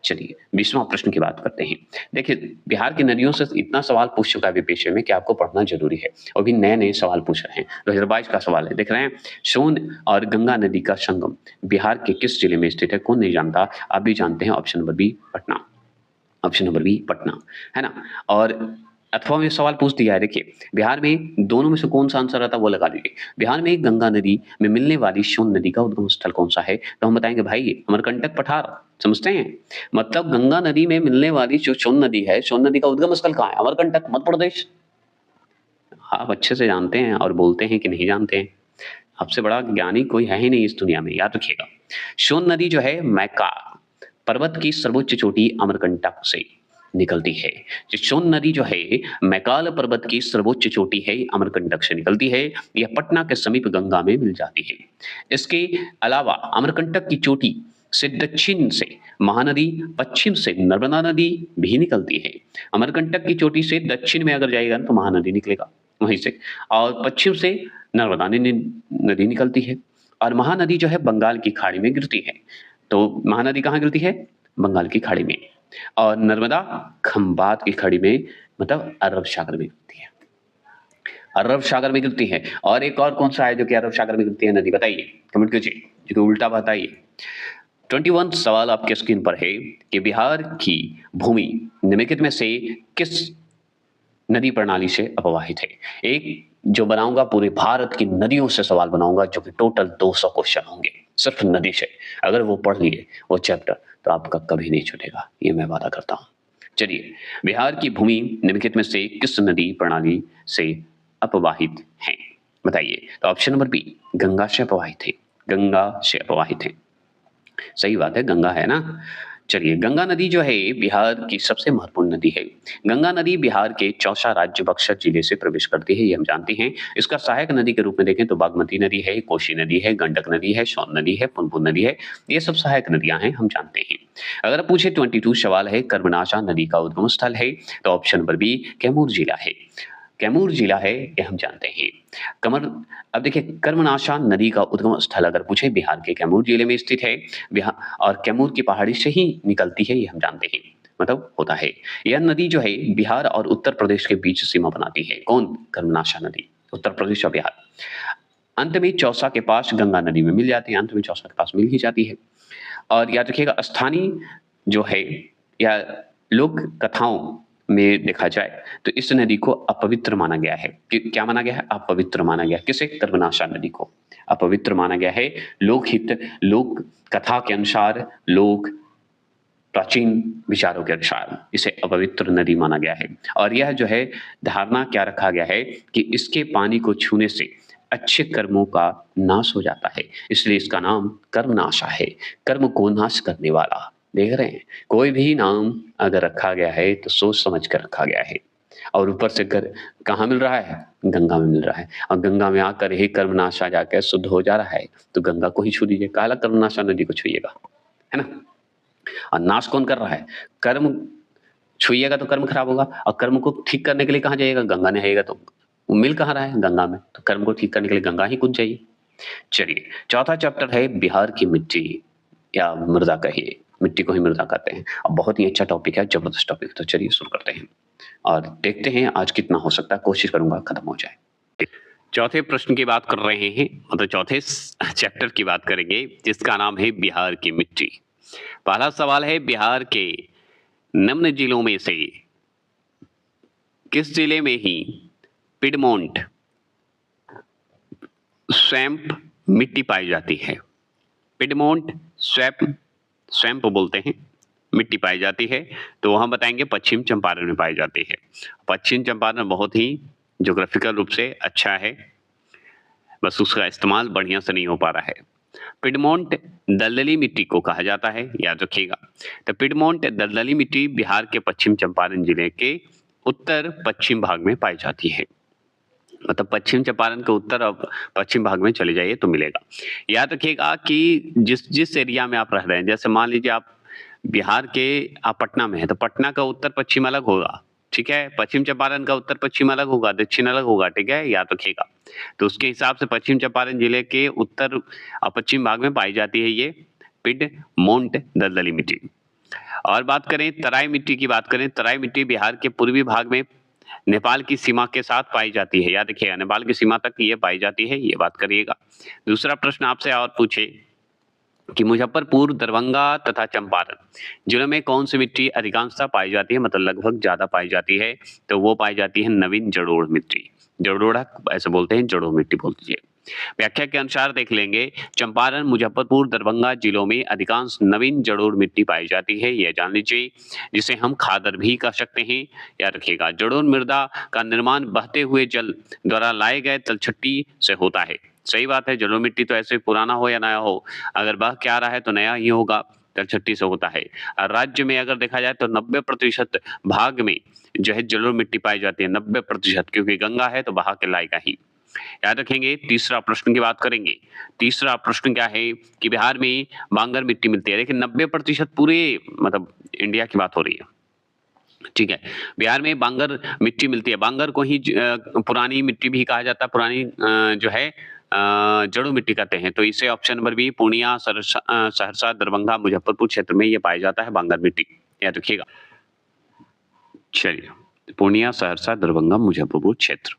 चलिए 20वां प्रश्न की बात करते हैं। देखिए बिहार की नदियों से इतना सवाल पूछ चुका है विपीएससी में कि आपको पढ़ना जरूरी है, और भी नए नए सवाल पूछ रहे हैं। 2022 का सवाल है, देख रहे हैं, सोन और गंगा नदी का संगम बिहार के किस जिले में स्थित है? कौन नहीं जानता, आप भी जानते हैं, option number B Patna. Option number B Patna, है ना? और अथवा में सवाल पूछ दिया है, देखिए बिहार में दोनों में से कौन सा आंसर आता है वो लगा लीजिए। बिहार में गंगा नदी में मिलने वाली सोन नदी का उद्गम स्थल कौन सा है? तो हम बताएंगे भाई अमरकंटक पठार, समझते हैं? मतलब गंगा नदी में मिलने वाली जो सोन नदी है, सोन नदी का उद्गम स्थल कहाँ है? अमरकंटक, मध्य प्रदेश। आप अच्छे से जानते हैं और बोलते हैं कि नहीं जानते हैं। आपसे बड़ा ज्ञानी कोई है ही नहीं इस दुनिया में, याद रखिएगा। सोन नदी जो है मैकाल पर्वत की सर्वोच्च चोटी अमरकंटक से निकलती है। जो सोन नदी जो है मैकाल पर्वत की सर्वोच्च चोटी है अमरकंटक से निकलती है। यह पटना के समीप गंगा में मिल जाती है। इसके अलावा अमरकंटक की चोटी से दक्षिण से महानदी, पश्चिम से नर्मदा नदी भी निकलती है। अमरकंटक की चोटी से दक्षिण में अगर जाएगा तो महानदी निकलेगा वहीं से, और पश्चिम से नर्मदा नदी निकलती है। और महानदी जो है बंगाल की खाड़ी में गिरती है। तो महानदी कहाँ गिरती है? बंगाल की खाड़ी में। और नर्मदा खंबात की खाड़ी में, मतलब अरब सागर में गिरती है। अरब सागर में गिरती है। और एक और कौन सा है जो कि अरब सागर में गिरती है नदी, बताइए, कमेंट कीजिए, जो कि उल्टा बताइए। 21 सवाल आपके स्क्रीन पर है कि बिहार की भूमि निम्नलिखित में से किस नदी प्रणाली से अपवाहित है। एक जो बनाऊंगा पूरे भारत की नदियों से सवाल बनाऊंगा, जो कि टोटल 200 क्वेश्चन होंगे सिर्फ नदी से। अगर वो पढ़ लिए वो चैप्टर तो आपका कभी नहीं छूटेगा, ये मैं वादा करता हूं। चलिए, बिहार की भूमि निम्नलिखित में से किस नदी प्रणाली से अपवाहित है, बताइए। तो ऑप्शन नंबर बी, गंगा से अपवाहित है। गंगा से अपवाहित है, सही बात है, गंगा है ना। चलिए, गंगा नदी जो है बिहार की सबसे महत्वपूर्ण नदी है। गंगा नदी बिहार के चौसा राज्य बक्सर जिले से प्रवेश करती है, ये हम जानते हैं। इसका सहायक नदी के रूप में देखें तो बागमती नदी है, कोसी नदी है, गंडक नदी है, सोन नदी है, पुनपुन नदी है। ये सब सहायक नदियां हैं, हम जानते हैं। अगर पूछे 22 सवाल है, कर्मनाशा नदी का उद्गम स्थल है, तो ऑप्शन नंबर बी, कैमूर जिला है। कैमूर जिला है, ये हम जानते हैं। अब देखिए, कर्मनाशा नदी का उद्गम स्थल अगर पूछे, बिहार के कैमूर जिले में स्थित है। बिहार और कैमूर की पहाड़ी से ही निकलती है, ये हम जानते हैं, मतलब होता है। यह नदी जो है बिहार और उत्तर प्रदेश के बीच सीमा बनाती है। कौन? कर्मनाशा नदी, उत्तर प्रदेश और बिहार। अंत में चौसा के पास गंगा नदी में मिल जाती है, अंत में चौसा के पास मिल ही जाती है। और याद रखिएगा, स्थानीय जो है या लोक कथाओं में देखा जाए तो इस नदी को अपवित्र माना गया है। क्या माना गया है? अपवित्र माना गया। किसे? कर्मनाशा नदी को अपवित्र माना गया है। लोकहित, लोक कथा के अनुसार, लोक प्राचीन विचारों के अनुसार इसे अपवित्र नदी माना गया है। और यह जो है धारणा क्या रखा गया है कि इसके पानी को छूने से अच्छे कर्मों का नाश हो जाता है, इसलिए इसका नाम कर्मनाशा है, कर्म को नाश करने वाला। देख रहे हैं, कोई भी नाम अगर रखा गया है तो सोच समझ कर रखा गया है। और ऊपर से कहाँ मिल रहा है? गंगा में मिल रहा है। और गंगा में आकर ही कर्मनाशा जाकर शुद्ध हो जा रहा है, तो गंगा को ही छू दीजिए, काला कर्मनाशा नदी को छुइएगा, है ना। और नाश कौन कर रहा है? कर्म छुइएगा तो कर्म खराब होगा, और कर्म को ठीक करने के लिए कहाँ जाइएगा? गंगा नहाइएगा तो वो मिल कहाँ रहा है? गंगा में। तो कर्म को ठीक करने के लिए गंगा ही कूद जाइए। चलिए, चौथा चैप्टर है बिहार की मिट्टी या मृदा, कहिए, मिट्टी को ही मृदा कहते हैं। अब बहुत ही अच्छा टॉपिक है, जबरदस्त टॉपिक। तो चलिए शुरू करते हैं और देखते हैं आज कितना हो सकता है। कोशिश करूंगा खत्म हो जाए। चौथे प्रश्न की बात कर रहे हैं, मतलब चौथे चैप्टर की बात करेंगे, जिसका नाम है बिहार की मिट्टी। पहला सवाल है, बिहार के निम्न जिलों में से किस जिले में ही पिडमोंट स्वैम्प मिट्टी पाई जाती है? पिडमोंट स्वैम्प बोलते हैं, मिट्टी पाई जाती है। तो वहां बताएंगे पश्चिम चंपारण में पाई जाती है। पश्चिम चंपारण बहुत ही ज्योग्राफिकल रूप से अच्छा है, बस उसका इस्तेमाल बढ़िया से नहीं हो पा रहा है। पिडमोंट दलदली मिट्टी को कहा जाता है, याद रखिएगा। तो पिडमोंट दलदली मिट्टी बिहार के पश्चिम चंपारण जिले के उत्तर पश्चिम भाग में पाई जाती है। मतलब पश्चिम चंपारण के उत्तर और पश्चिम भाग में चले जाइए तो मिलेगा। याद रखिएगा कि जिस एरिया में आप रह रहे हैं, जैसे मान लीजिए आप बिहार के, आप पटना में है, तो पटना का उत्तर पश्चिम अलग होगा, ठीक है। पश्चिम चंपारण का उत्तर पश्चिम अलग होगा, दक्षिण अलग होगा, ठीक है, याद रखिएगा। तो उसके हिसाब से पश्चिम चंपारण जिले के उत्तर और पश्चिम भाग में पाई जाती है ये पिडमोंट दलदली मिट्टी। और बात करें तराई मिट्टी की, बात करें तराई मिट्टी बिहार के पूर्वी भाग में नेपाल की सीमा के साथ पाई जाती है। याद रखिएगा, नेपाल की सीमा तक ये पाई जाती है, ये बात करिएगा। दूसरा प्रश्न आपसे और पूछे कि मुजफ्फरपुर, दरभंगा तथा चंपारण जिलों में कौन सी मिट्टी अधिकांशतः पाई जाती है, मतलब लगभग ज्यादा पाई जाती है? तो वो पाई जाती है नवीन जड़ोड़ मिट्टी। जड़ोड़ा ऐसे बोलते हैं, जड़ोड़ मिट्टी बोल दीजिए। व्याख्या के अनुसार देख लेंगे, चंपारण, मुजफ्फरपुर, दरभंगा जिलों में अधिकांश नवीन जड़ोड़ मिट्टी पाई जाती है, यह जान लीजिए, जिसे हम खादर भी कह सकते हैं। याद रखिएगा, जड़ोड़ मृदा का निर्माण बहते हुए जल द्वारा लाए गए तलछट्टी से होता है। सही बात है, जड़ोड़ मिट्टी तो ऐसे पुराना हो या नया हो, अगर बह के आ रहा है तो नया ही होगा, तलछट्टी से होता है। और राज्य में अगर देखा जाए तो 90% भाग में जो है जलोढ़ मिट्टी पाई जाती है, 90%, क्योंकि गंगा है तो बहा के लाएगा ही। याद रखेंगे। तीसरा प्रश्न की बात करेंगे। तीसरा प्रश्न क्या है कि बिहार में बांगर मिट्टी मिलती है। देखिए 90% पूरे मतलब इंडिया की बात हो रही है। ठीक है। बिहार में बांगर मिट्टी मिलती है। बांगर को ही पुरानी मिट्टी भी कहा जाता है। पुरानी जो है जड़ों मिट्टी कहते हैं। तो इसे option number B Purnia, Saharsa, Darbhanga, Muzaffarpur क्षेत्र में ये पाया जाता है बांगर मिट्टी। याद रखिएगा। चलिए, पूर्णिया, सहरसा, दरभंगा, मुजफ्फरपुर क्षेत्र।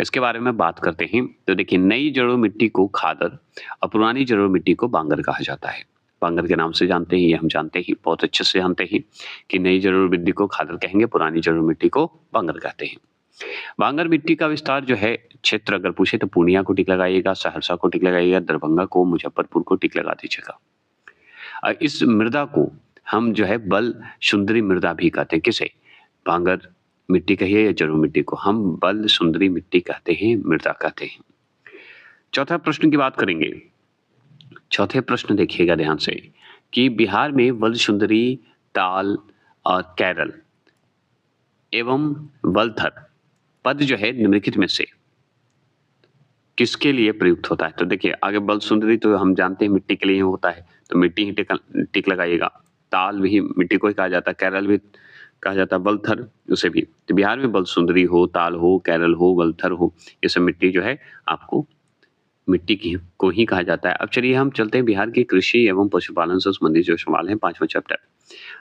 इसके बारे में बात करते हैं। तो देखिए नई जड़ों मिट्टी को खादर और पुरानी जड़ों मिट्टी को बांगर कहा जाता है। बांगर के नाम से जानते हैं, ये हम जानते हैं, बहुत अच्छे से जानते हैं कि नई जड़ों मिट्टी को खादर कहेंगे, पुरानी जड़ों मिट्टी को बांगर कहते हैं। बांगर मिट्टी का विस्तार जो है क्षेत्र अगर पूछे तो पूर्णिया को टिक लगाइएगा, सहरसा को टिक लगाइएगा, दरभंगा को, मुजफ्फरपुर को टिक लगा दीजिएगा। इस मृदा को हम जो है बल सुंदरी मृदा भी कहते हैं। किसे? बांगर मिट्टी कहिए या जड़ों मिट्टी को हम बल सुंदरी मिट्टी कहते हैं, मृदा कहते हैं। चौथा प्रश्न की बात करेंगे। चौथे प्रश्न देखिएगा ध्यान से कि बिहार में बल सुंदरी, ताल और केरल एवं बलथर पद जो है निम्नलिखित में से किसके लिए प्रयुक्त होता है? तो देखिए आगे बल सुंदरी तो हम जानते हैं मिट्टी के लिए होता है, तो मिट्टी ही टिक लगाइएगा। ताल भी मिट्टी को ही कहा जाता है, केरल भी कहा जाता है, बलथर उसे भी। तो बिहार में बल सुंदरी हो, ताल हो, केरल हो, बलथर हो, ये सब मिट्टी जो है आपको मिट्टी की को ही कहा जाता है। अब चलिए हम चलते हैं बिहार की कृषि एवं पशुपालन से संबंधित जो सवाल है 5वां चैप्टर।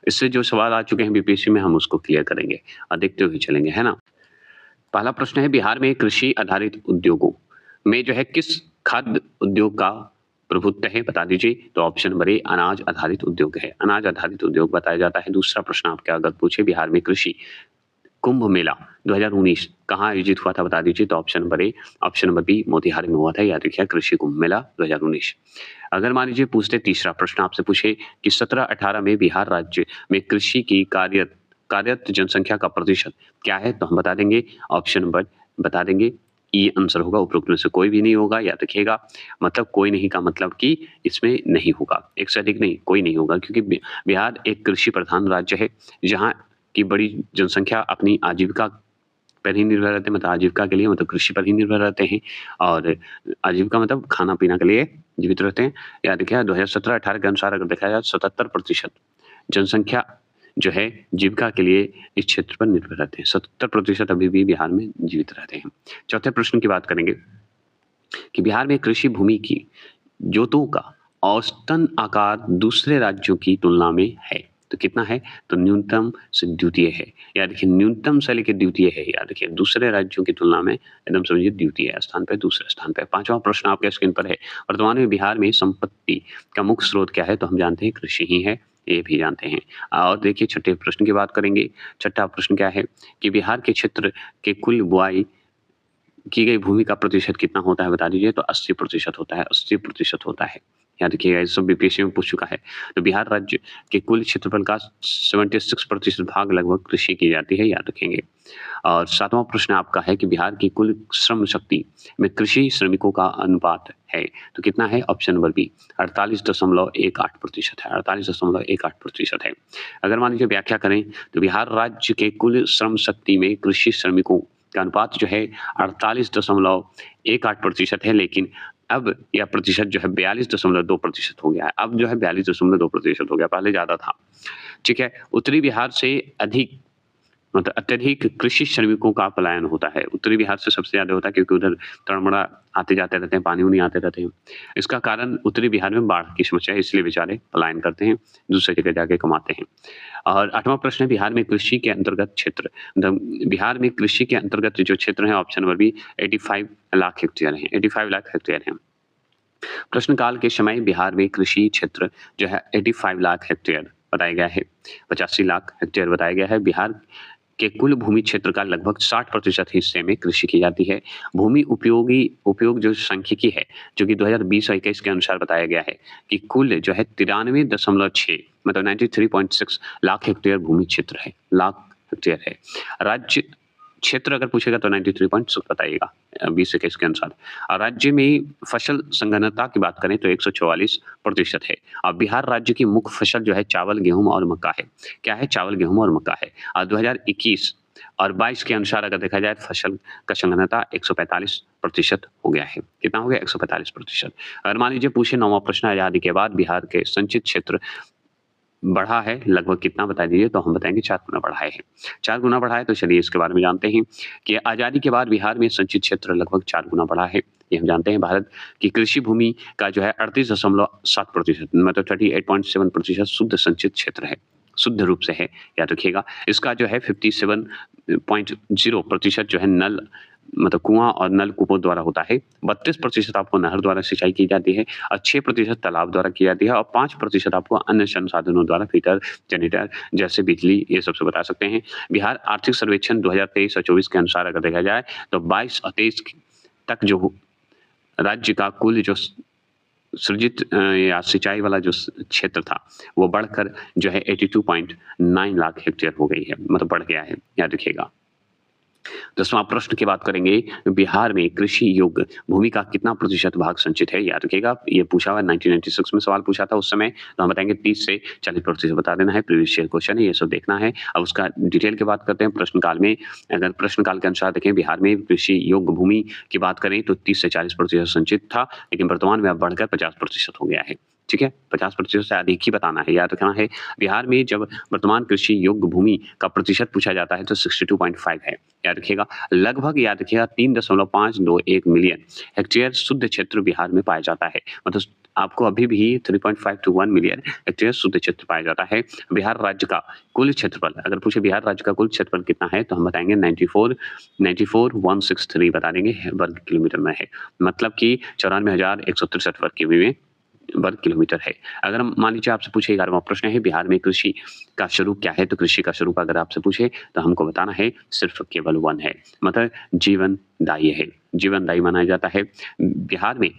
इससे जो सवाल आ चुके हैं बीपीएससी में हम उसको क्लियर करेंगे और देखते हुए चलेंगे, है ना। पहला प्रश्न है बिहार में कृषि आधारित उद्योगों में जो है किस खाद्य उद्योग का प्रभुत्व है, बता दीजिए। तो ऑप्शन नंबर ए अनाज आधारित उद्योग है, अनाज आधारित उद्योग बताया जाता है। दूसरा प्रश्न आपके अगर पूछे बिहार में कृषि कुंभ मेला 2019 कहाँ आयोजित हुआ था, बता दीजिए। तो option number A, option number B Motihari में हुआ था। याद रखिए कृषि कुंभ मेला 2019। अगर मान लीजिए पूछते तीसरा प्रश्न आपसे पूछे कि 17-18 में बिहार राज्य में कृषि की कार्यरत जनसंख्या का प्रतिशत क्या है, तो हम बता देंगे ऑप्शन नंबर बता देंगे ई आंसर होगा, उपरोक्त में से कोई भी नहीं होगा। याद रखिएगा मतलब कोई नहीं का मतलब कि इसमें नहीं होगा, एक से अधिक नहीं, कोई नहीं होगा, क्योंकि बिहार एक कृषि प्रधान राज्य है जहाँ की बड़ी जनसंख्या अपनी आजीविका पर ही निर्भर रहते हैं, मतलब आजीविका के लिए मतलब कृषि पर ही निर्भर रहते हैं और आजीविका मतलब खाना पीना के लिए जीवित रहते हैं। याद रखिए 2017-18 के अनुसार अगर देखा जाए 77% जनसंख्या जो है जीविका के लिए इस क्षेत्र पर निर्भर रहते हैं। 77% अभी भी बिहार में जीवित रहते हैं। चौथे प्रश्न की बात करेंगे कि बिहार में कृषि भूमि की जोतों का औसतन आकार दूसरे राज्यों की तुलना में है, तो कितना है, तो न्यूनतम से द्वितीय है। याद रखिए न्यूनतम से लेकर द्वितीय है। याद रखिए दूसरे राज्यों की तुलना में एकदम समझिए द्वितीय स्थान पे, दूसरे स्थान पे। पांचवा प्रश्न आपके स्क्रीन पर है, वर्तमान में बिहार में संपत्ति का मुख्य स्रोत क्या है, तो हम जानते हैं कृषि ही है, ये भी जानते हैं। और देखिए छठे प्रश्न की बात करेंगे। छठा प्रश्न क्या है कि बिहार के क्षेत्र के कुल बुआई की गई भूमि का प्रतिशत कितना होता है, बता दीजिए। तो 80% होता है, 80% होता है। याद रखिएगा ये सब बीपीएससी में पूछ चुका है। तो बिहार राज्य के कुल क्षेत्रफल का 76% भाग लगभग कृषि की जाती है, याद रखेंगे। और सातवां प्रश्न आपका है कि बिहार की कुल श्रम शक्ति में कृषि श्रमिकों का अनुपात है, तो कितना है, ऑप्शन नंबर बी 48.18% है, 48.18% है। अगर मान लीजिए व्याख्या करें तो बिहार राज्य के कुल श्रम शक्ति में कृषि श्रमिकों का अनुपात जो है 48.18% है, लेकिन अब यह प्रतिशत जो है 42.2% हो गया है। अब जो है 42.2% हो गया, पहले ज्यादा था। ठीक है, उत्तरी बिहार से अधिक मतलब अत्यधिक कृषि श्रमिकों का पलायन होता है। उत्तरी बिहार से सबसे ज्यादा होता है क्योंकि उधर तड़मड़ा आते जाते रहते हैं, पानी उनी आते रहते हैं। इसका कारण उत्तरी बिहार में बाढ़ की समस्या है, इसलिए बेचारे पलायन करते हैं, दूसरी जगह जाके कमाते हैं। और आठवां प्रश्न है बिहार में कृषि के अंतर्गत क्षेत्र, बिहार में कृषि के अंतर्गत जो क्षेत्र है option number B 85 lakh hectare है, 85 लाख हेक्टेयर है। प्रश्नकाल के समय बिहार में कृषि क्षेत्र जो है 85 लाख हेक्टेयर बताया गया है, 85 लाख हेक्टेयर बताया गया है। बिहार के कुल भूमि क्षेत्र का लगभग 60% हिस्से में कृषि की जाती है। भूमि उपयोग जो सांख्यिकी है, जो कि 2020 और 21 के अनुसार बताया गया है कि कुल जो है 93.6 मतलब 93.6 लाख हेक्टेयर भूमि क्षेत्र है, लाख हेक्टेयर है। राज्य क्षेत्र अगर पूछेगा तो 93.6 बताइएगा 20-21 के अनुसार। और राज्य में फसल संघनता की बात करें तो 144% है। और बिहार राज्य की मुख्य फसल जो है चावल, गेहूं और मक्का है। क्या है, चावल, गेहूं और मक्का है। और 2021 और 22 के अनुसार अगर देखा जाए तो फसल का संघनता 145% हो गया है। कितना हो गया? 145%। अगर मान लीजिए पूछे 9वां प्रश्न, आजादी के बाद बिहार के संचित क्षेत्र बढ़ा है लगभग कितना बता दीजिए, तो हम बताएंगे 4 गुना बढ़ा है। 4 गुना बढ़ा है, तो चलिए इसके बारे में जानते हैं कि आजादी के बाद बिहार में संचित क्षेत्र लगभग 4 गुना बढ़ा है। ये हम जानते हैं। भारत की कृषि भूमि का जो है 38.7% मतलब 38.7% शुद्ध संचित क्षेत्र है, शुद्ध रूप से है, याद रखिएगा। इसका जो है 57.0% जो है नल मतलब कुआं और नलकूपों द्वारा होता है। 32% आपको नहर द्वारा सिंचाई की जाती है और 6% तालाब द्वारा की जाती है और 5% आपको अन्य संसाधनों द्वारा फिल्टर, जनरेटर जैसे बिजली, ये सबसे बता सकते हैं। बिहार आर्थिक सर्वेक्षण 2023 और 24 के अनुसार अगर देखा जाए तो 22 और 23 तक जो राज्य का कुल जो सृजित या सिंचाई वाला जो क्षेत्र था वो बढ़कर जो है 82.9 लाख हेक्टेयर हो गई है, मतलब बढ़ गया है, याद रखिएगा। 10वां प्रश्न की बात करेंगे, बिहार में कृषि योग्य भूमि का कितना प्रतिशत भाग संचित है, याद रखिएगा। ये पूछा हुआ 1996 में सवाल पूछा था उस समय, तो हम बताएंगे 30 से 40% बता देना है। प्रीवियस ईयर क्वेश्चन है, ये सब देखना है। अब उसका डिटेल की बात करते हैं प्रश्नकाल में। अगर प्रश्नकाल के अनुसार देखें, बिहार में कृषि योग्य भूमि की बात करें तो 30 से 40% संचित था, लेकिन वर्तमान में अब बढ़कर 50% हो गया है। ठीक है, 50% से अधिक ही बताना है, याद रखना है। बिहार में जब वर्तमान कृषि योग्य भूमि का प्रतिशत पूछा जाता है तो 62.5 है, याद रखिएगा। लगभग याद रखिएगा 3.521 मिलियन हेक्टेयर शुद्ध क्षेत्र बिहार में पाया जाता है, मतलब आपको अभी भी 3.5 to 1 मिलियन हेक्टेयर शुद्ध क्षेत्र पाया जाता है। बिहार राज्य का कुल क्षेत्रफल, अगर पूछे बिहार राज्य का कुल क्षेत्रफल कितना है तो हम बताएंगे 94,163 बता देंगे वर्ग किलोमीटर में है, मतलब कि 94,163 वर्ग किलोमीटर है। अगर मान लीजिए आपसे पूछे 11वां प्रश्न है, बिहार में कृषि का स्वरूप क्या है, तो कृषि का स्वरूप अगर आपसे पूछे तो हमको बताना है सिर्फ केवल 1 है, मतलब जीवनदायी है, जीवनदायी माना जाता है। बिहार में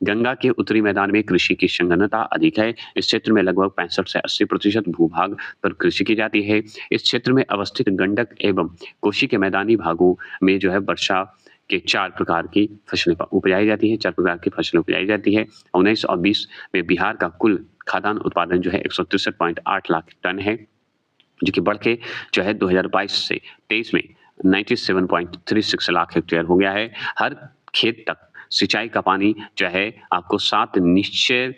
गंगा के उत्तरी मैदान में कृषि की संघनता अधिक है। इस क्षेत्र में लगभग 65 से 80% भूभाग पर कृषि की जाती है। इस क्षेत्र में अवस्थित गंडक एवं कोसी के मैदानी भागों में जो है वर्षा के 4 प्रकार की फसलें उपजाई जाती है, 4 प्रकार की फसलें उपजाई जाती है। 19 और 20 में बिहार का कुल खाद्यान्न उत्पादन जो है 163.8 लाख टन है, जो कि बढ़ के जो है 2022 से 23 में 97.36 लाख हेक्टेयर हो गया है। हर खेत तक सिंचाई का पानी जो है आपको 7 निश्चय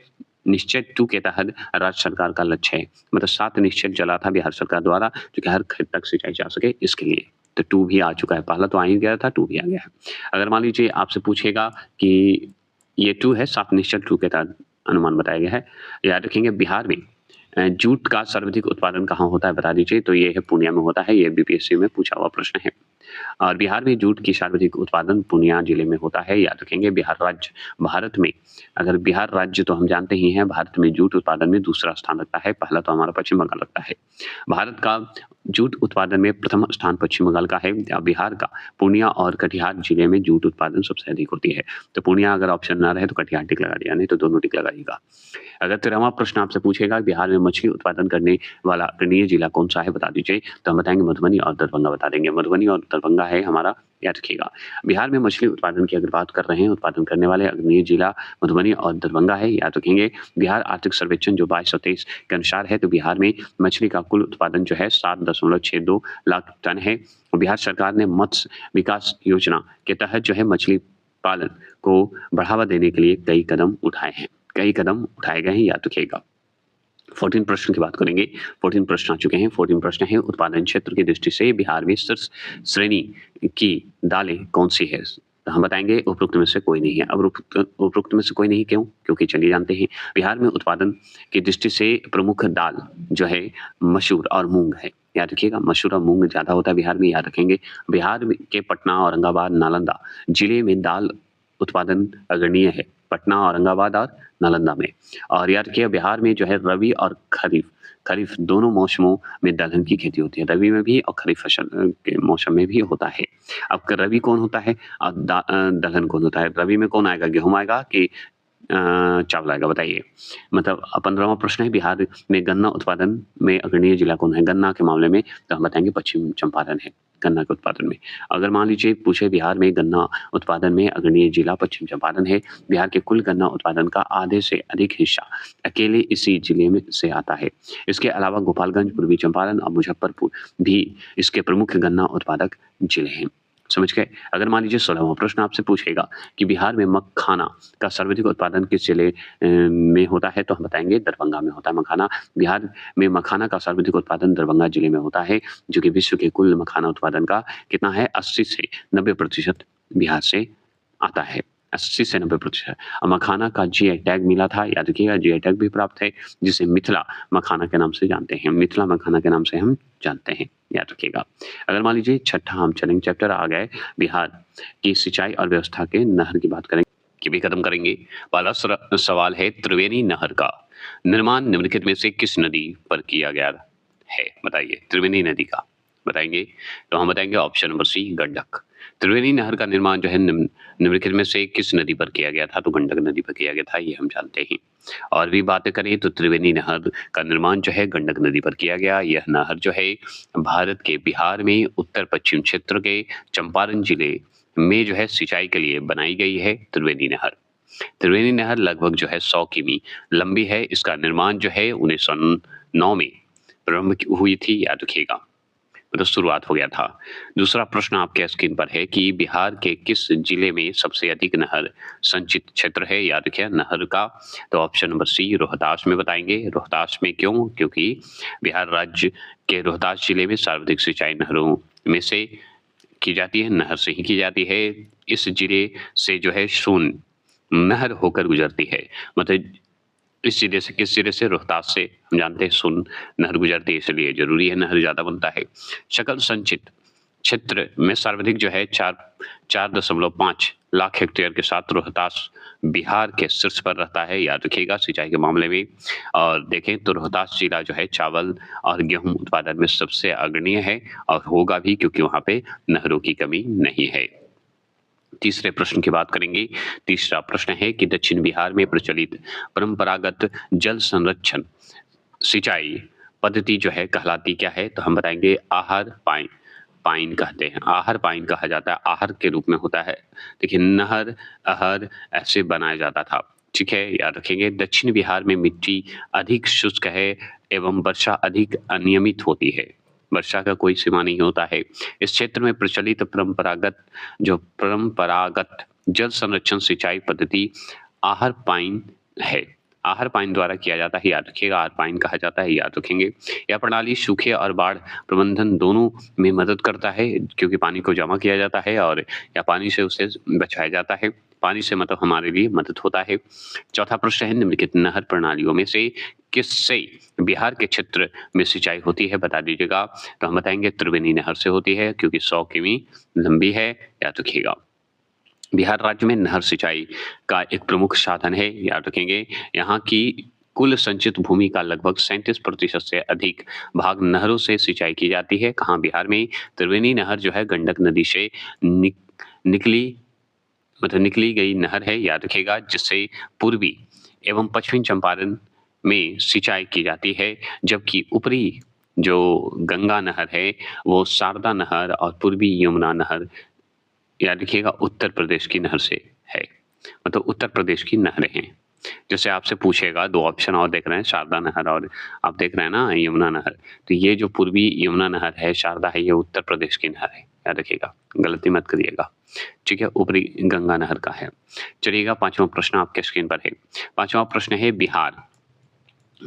2 के तहत राज्य सरकार का लक्ष्य है, मतलब 7 निश्चय चला था बिहार सरकार द्वारा, जो कि हर खेत तक सिंचाई जा सके इसके लिए। तो 2 भी आ चुका है, पहला तो आ ही गया था, 2 भी आ गया है। अगर मान लीजिए आपसे पूछेगा कि ये 2 है, 7 निश्चय 2 के तहत अनुमान बताया गया है। याद रखेंगे बिहार में जूट का सर्वाधिक उत्पादन कहाँ होता है बता दीजिए, तो ये है पूर्णिया में होता है, ये बीपीएससी में पूछा हुआ प्रश्न है। और बिहार में जूट की सर्वाधिक उत्पादन पूर्णिया जिले में होता है, याद रखेंगे। बिहार राज्य भारत में, अगर बिहार राज्य तो हम जानते ही हैं भारत में जूट उत्पादन में दूसरा स्थान रखता है, पहला तो हमारा पश्चिम बंगाल लगता है। भारत का जूट उत्पादन में प्रथम स्थान पश्चिम बंगाल का है। बिहार का पूर्णिया और कटिहार जिले में जूट उत्पादन सबसे अधिक होती है। तो पूर्णिया अगर ऑप्शन ना रहे तो कटिहार टिक लगा दिया, नहीं तो दोनों टिक लगाइएगा। अगर 13वां प्रश्न आपसे पूछेगा बिहार में मछली उत्पादन करने वाला अग्रणीय जिला कौन सा है बता दीजिए, तो हम बताएंगे मधुबनी और दरभंगा बता देंगे। मधुबनी और दरभंगा है हमारा, याद रखिएगा। बिहार में मछली उत्पादन की अगर बात कर रहे हैं, उत्पादन करने वाले अग्रणीय जिला मधुबनी और दरभंगा है, याद रखेंगे। बिहार आर्थिक सर्वेक्षण जो 2223 के अनुसार है, तो बिहार में मछली का कुल उत्पादन जो है 7.62 लाख टन है। बिहार सरकार ने मत्स्य विकास योजना के तहत जो है मछली पालन को बढ़ावा देने के लिए कई कदम उठाए गए हैं, याद रखिएगा। 14 प्रश्न की बात करेंगे। 14 प्रश्न आ चुके हैं। 14 प्रश्न है, उत्पादन क्षेत्र की दृष्टि से बिहार में शीर्ष श्रेणी की दालें कौन सी है, तो हम बताएंगे उपरोक्त में से कोई नहीं है। अब उपरोक्त में से कोई नहीं क्यों? क्योंकि चलिए जानते हैं, बिहार में उत्पादन की दृष्टि से प्रमुख दाल जो है मसूर और मूंग है, याद रखिएगा। मसूर और मूंग ज्यादा होता है बिहार में, याद रखेंगे। बिहार के पटना, औरंगाबाद, नालंदा जिले में दाल उत्पादन अग्रणीय है, पटना, औरंगाबाद और नालंदा में। और याद रखिए बिहार में जो है रबी और खरीफ दोनों मौसमों में दलहन की खेती होती है, रबी में भी और खरीफ फसल के मौसम में भी होता है। अब रबी कौन होता है और दलहन कौन होता है? रबी में कौन आएगा, गेहूं आएगा कि चावल आएगा, बताइए। मतलब 15वां प्रश्न है, बिहार में गन्ना उत्पादन में अग्रणीय जिला कौन है? गन्ना के मामले में तो हम बताएंगे पश्चिम चंपारण है। गन्ना के उत्पादन में। अगर मान लीजिए पूछे बिहार में गन्ना उत्पादन में अग्रणी जिला पश्चिम चंपारण है। बिहार के कुल गन्ना उत्पादन का आधे से अधिक हिस्सा अकेले इसी जिले में से आता है। इसके अलावा गोपालगंज, पूर्वी चंपारण और मुजफ्फरपुर भी इसके प्रमुख गन्ना उत्पादक जिले हैं। समझ गए। अगर मान लीजिए 16वां प्रश्न आपसे पूछेगा कि बिहार में मखाना का सर्वाधिक उत्पादन किस जिले में होता है, तो हम बताएंगे दरभंगा में होता है मखाना। बिहार में मखाना का सर्वाधिक उत्पादन दरभंगा जिले में होता है, जो कि विश्व के कुल मखाना उत्पादन का कितना है, 80 से 90% बिहार से आता है। 80 से 90%। मखाना का जीआई टैग मिला था, याद रखिएगा जीआई टैग भी प्राप्त है, जिसे मिथिला मखाना के नाम से जानते हैं। मिथिला मखाना के नाम से हम जानते हैं, याद रखिएगा। अगर मान लीजिए छठा हम चलेंगे चैप्टर आ गए बिहार की सिंचाई और व्यवस्था के नहर की बात करेंगे कि भी खत्म करेंगे। पहला सवाल है त्रिवेणी नहर का निर्माण निम्नलिखित में से किस नदी पर किया गया है, बताइए। त्रिवेणी नदी का बताएंगे तो हम बताएंगे ऑप्शन नंबर सी गंडक। त्रिवेणी नहर का निर्माण जो है निम्नलिखित में से किस नदी पर किया गया था, तो गंडक नदी पर किया गया था, ये हम जानते हैं। और भी बातें करें तो त्रिवेणी नहर का निर्माण जो है गंडक नदी पर किया गया। यह नहर जो है भारत के बिहार में उत्तर पश्चिम क्षेत्र के चंपारण जिले में जो है सिंचाई के लिए बनाई गई है त्रिवेणी नहर। त्रिवेणी नहर लगभग जो है 100 किमी लंबी है। इसका निर्माण जो है 1909 में प्रारंभ हुई थी, याद रखिएगा, मतलब शुरुआत हो गया था। दूसरा प्रश्न आपके स्क्रीन पर है कि बिहार के किस जिले में सबसे अधिक नहर संचित क्षेत्र है, याद रखिए नहर का, तो ऑप्शन नंबर सी रोहतास में बताएंगे। रोहतास में क्यों, क्योंकि बिहार राज्य के रोहतास जिले में सर्वाधिक सिंचाई नहरों में से की जाती है, नहर से ही की जाती है। इस जिले से जो है सोन नहर होकर गुजरती है, मतलब इस जिले से, किस जिले से, रोहतास से हम जानते हैं सोन नहर गुजरती है, इसलिए जरूरी है नहर ज्यादा बनता है। सकल संचित क्षेत्र में सर्वाधिक जो है 4.5 लाख हेक्टेयर के साथ रोहतास बिहार के शीर्ष पर रहता है, याद रखिएगा सिंचाई के मामले में। और देखें तो रोहतास जिला जो है चावल और गेहूं उत्पादन में सबसे अग्रणीय है और होगा भी, क्योंकि वहां पे नहरों की कमी नहीं है। तीसरे प्रश्न की बात करेंगे। तीसरा प्रश्न है कि दक्षिण बिहार में प्रचलित परंपरागत जल संरक्षण सिंचाई पद्धति जो है कहलाती क्या है, तो हम बताएंगे आहर पाइन कहते हैं। आहर पाइन कहा जाता है, आहर के रूप में होता है। देखिए नहर अहर ऐसे बनाया जाता था, ठीक है, याद रखेंगे। दक्षिण बिहार में मिट्टी अधिक शुष्क है एवं वर्षा अधिक अनियमित होती है, वर्षा का कोई सीमा नहीं होता है। इस क्षेत्र में प्रचलित परंपरागत जल संरक्षण सिंचाई पद्धति आहर पाइन है, आहर पाइन द्वारा किया जाता है, याद रखिएगा, आहर पाइन कहा जाता है, याद रखेंगे। यह प्रणाली सूखे और बाढ़ प्रबंधन दोनों में मदद करता है, क्योंकि पानी को जमा किया जाता है और या पानी से उसे बचाया जाता है। पानी से मतलब हमारे लिए मदद होता है। चौथा प्रश्न है निम्नलिखित नहर प्रणालियों में से किससे बिहार के क्षेत्र में सिंचाई होती है, बता दीजिएगा, तो हम बताएंगे त्रिवेणी नहर से होती है, क्योंकि 100 किमी लंबी है, याद रखिएगा। बिहार राज्य में नहर सिंचाई का एक प्रमुख साधन है, याद रखेंगे। यहाँ की कुल संचित भूमि का लगभग 37% से अधिक भाग नहरों से सिंचाई की जाती है। कहाँ, बिहार में। त्रिवेणी नहर जो है गंडक नदी से निकली गई नहर है, याद रखिएगा, जिससे पूर्वी एवं पश्चिमी चंपारण में सिंचाई की जाती है, जबकि ऊपरी जो गंगा नहर है वो शारदा नहर और पूर्वी यमुना नहर, याद रखिएगा, उत्तर प्रदेश की नहर से है, मतलब उत्तर प्रदेश की नहरें हैं। जैसे आपसे पूछेगा, दो ऑप्शन और देख रहे हैं, शारदा नहर और आप देख रहे हैं ना यमुना नहर, तो ये जो पूर्वी यमुना नहर है, शारदा है, ये उत्तर प्रदेश की नहर है, याद रखिएगा, गलती मत करिएगा, ठीक है, ऊपरी गंगा नहर का है। चलिएगा, पांचवा प्रश्न आपके स्क्रीन पर है। पांचवा प्रश्न है बिहार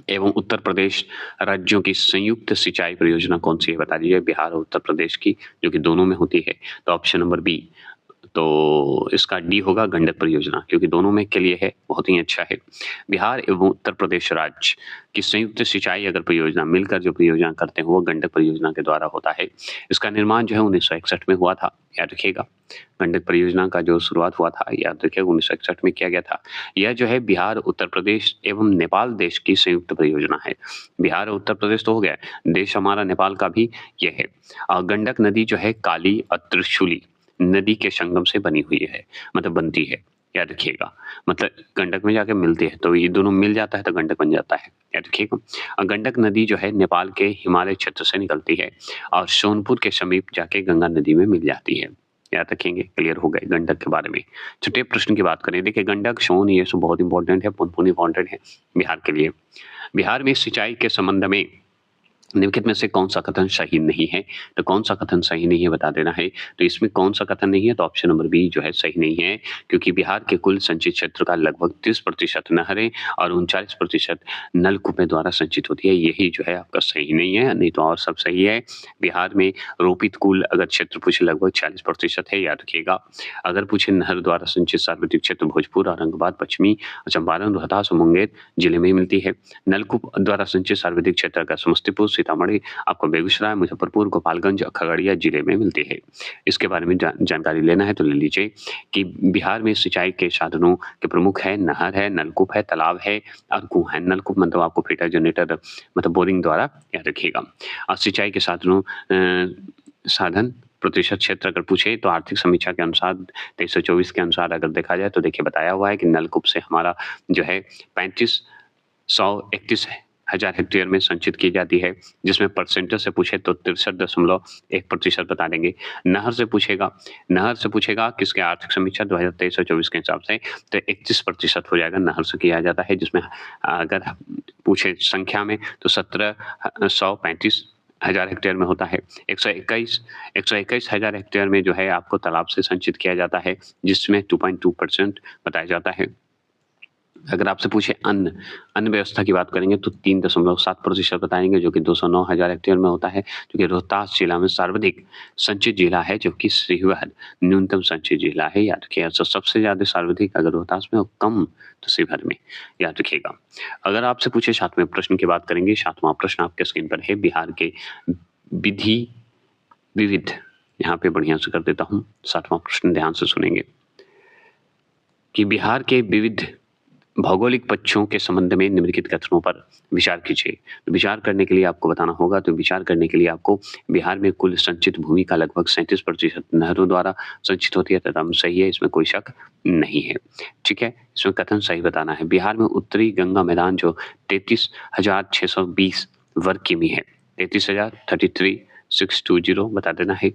एवं उत्तर प्रदेश राज्यों की संयुक्त सिंचाई परियोजना कौन सी है, बता दीजिए, बिहार और उत्तर प्रदेश की, जो कि दोनों में होती है, तो ऑप्शन नंबर बी, तो इसका डी होगा गंडक परियोजना, क्योंकि दोनों में के लिए है, बहुत ही अच्छा है। बिहार एवं उत्तर प्रदेश राज्य की संयुक्त सिंचाई अगर परियोजना मिलकर जो परियोजना करते हैं वो गंडक परियोजना के द्वारा होता है। इसका निर्माण जो है 1961 में हुआ था, याद रखिएगा, गंडक परियोजना का जो शुरुआत हुआ था, याद रखिएगा, 1961 में किया गया था। यह जो है बिहार, उत्तर प्रदेश एवं नेपाल देश की संयुक्त परियोजना है। बिहार और उत्तर प्रदेश तो हो गया, देश हमारा नेपाल का भी यह है। और गंडक नदी जो है काली और त्रिशूली नदी के संगम से बनी हुई है, मतलब बनती है, याद रखिएगा। मतलब गंडक में जाके मिलते हैं, तो ये दोनों मिल जाता है तो गंडक बन जाता है, याद रखिएगा। गंडक नदी जो है नेपाल के हिमालय क्षेत्र से निकलती है और सोनपुर के समीप जाके गंगा नदी में मिल जाती है। याद रखेंगे, क्लियर हो गए गंडक के बारे में। छठे प्रश्न की बात करें, देखिए गंडक, सोन ये सब बहुत इंपॉर्टेंट है, पुनपुन इंपॉर्टेंट है बिहार के लिए। बिहार में सिंचाई के संबंध में निम्नलिखित में से कौन सा कथन सही नहीं है? तो कौन सा कथन सही नहीं है बता देना है। तो इसमें कौन सा कथन नहीं है? तो ऑप्शन नंबर बी जो है सही नहीं है, क्योंकि बिहार के कुल संचित क्षेत्र का लगभग 30% नहरें और 39% नलकूपों द्वारा संचित होती है। यही जो है आपका सही नहीं है, नहीं तो और सब सही है। बिहार में रोपित कुल अगर क्षेत्र पूछे लगभग 40% है, याद रखिएगा। अगर पूछे नहर द्वारा संचित सार्वत्रिक क्षेत्र भोजपुर, औरंगाबाद, पश्चिमी चंपारण, रोहतास और मुंगेर जिले में मिलती है। नलकूप द्वारा संचित सार्वत्रिक क्षेत्र का समस्तीपुर, सीतामढ़ी, आपको बेगूसराय, मुजफ्फरपुर, गोपालगंज, खगड़िया जिले में मिलती है। इसके बारे में जानकारी लेना है तो ले लीजिए कि बिहार में सिंचाई के साधनों के प्रमुख है नहर है, नलकूप है, तालाब है और कुआं है। नलकूप मतलब आपको फीडर जनरेटर मतलब बोरिंग द्वारा, याद रखिएगा। और सिंचाई के साधनों साधन प्रतिशत क्षेत्र अगर पूछे तो आर्थिक समीक्षा के अनुसार 2324 के अनुसार अगर देखा जाए तो देखिए बताया हुआ है कि नलकूप से हमारा जो है 35,131 हेक्टेयर में संचित की जाती है, जिसमें परसेंटेज से पूछे तो 63.1% बता देंगे। नहर से पूछेगा किसके आर्थिक समीक्षा 2023 और 24 के हिसाब से तो 31% हो जाएगा, नहर से किया जाता है। जिसमें अगर पूछे संख्या में तो 17,135 हेक्टेयर में होता है। 121,000 हेक्टेयर में जो है आपको तालाब से संचित किया जाता है, जिसमें 2.2% बताया जाता है। अगर आपसे पूछे अन्न व्यवस्था की बात करेंगे तो 3.7% बताएंगे, जो कि 209,000 हेक्टेयर में होता है, जो कि रोहतास जिला में सर्वाधिक संचित जिला है, जबकि शिवहर न्यूनतम संचित जिला है, याद रखिएगा। तो सबसे ज्यादा सर्वाधिक अगर रोहतास में और कम तो शिवहर में, याद रखिएगा। अगर आपसे पूछे 7वें प्रश्न की बात करेंगे, 7वां प्रश्न आपके स्क्रीन पर है। बिहार के विविध, यहाँ पे बढ़िया से कर देता हूँ, 7वां प्रश्न ध्यान से सुनेंगे कि बिहार के विविध भौगोलिक पक्षों के संबंध में निम्नलिखित कथनों पर विचार कीजिए। तो विचार करने के लिए आपको बताना होगा, तो विचार करने के लिए आपको बिहार में कुल संचित भूमि का लगभग 37% नहरों द्वारा संचित होती है, तथा सही है, इसमें कोई शक नहीं है। ठीक है, इसमें कथन सही बताना है। बिहार में उत्तरी गंगा मैदान जो 33,620 वर्ग किमी है, 33,620 बता देना है,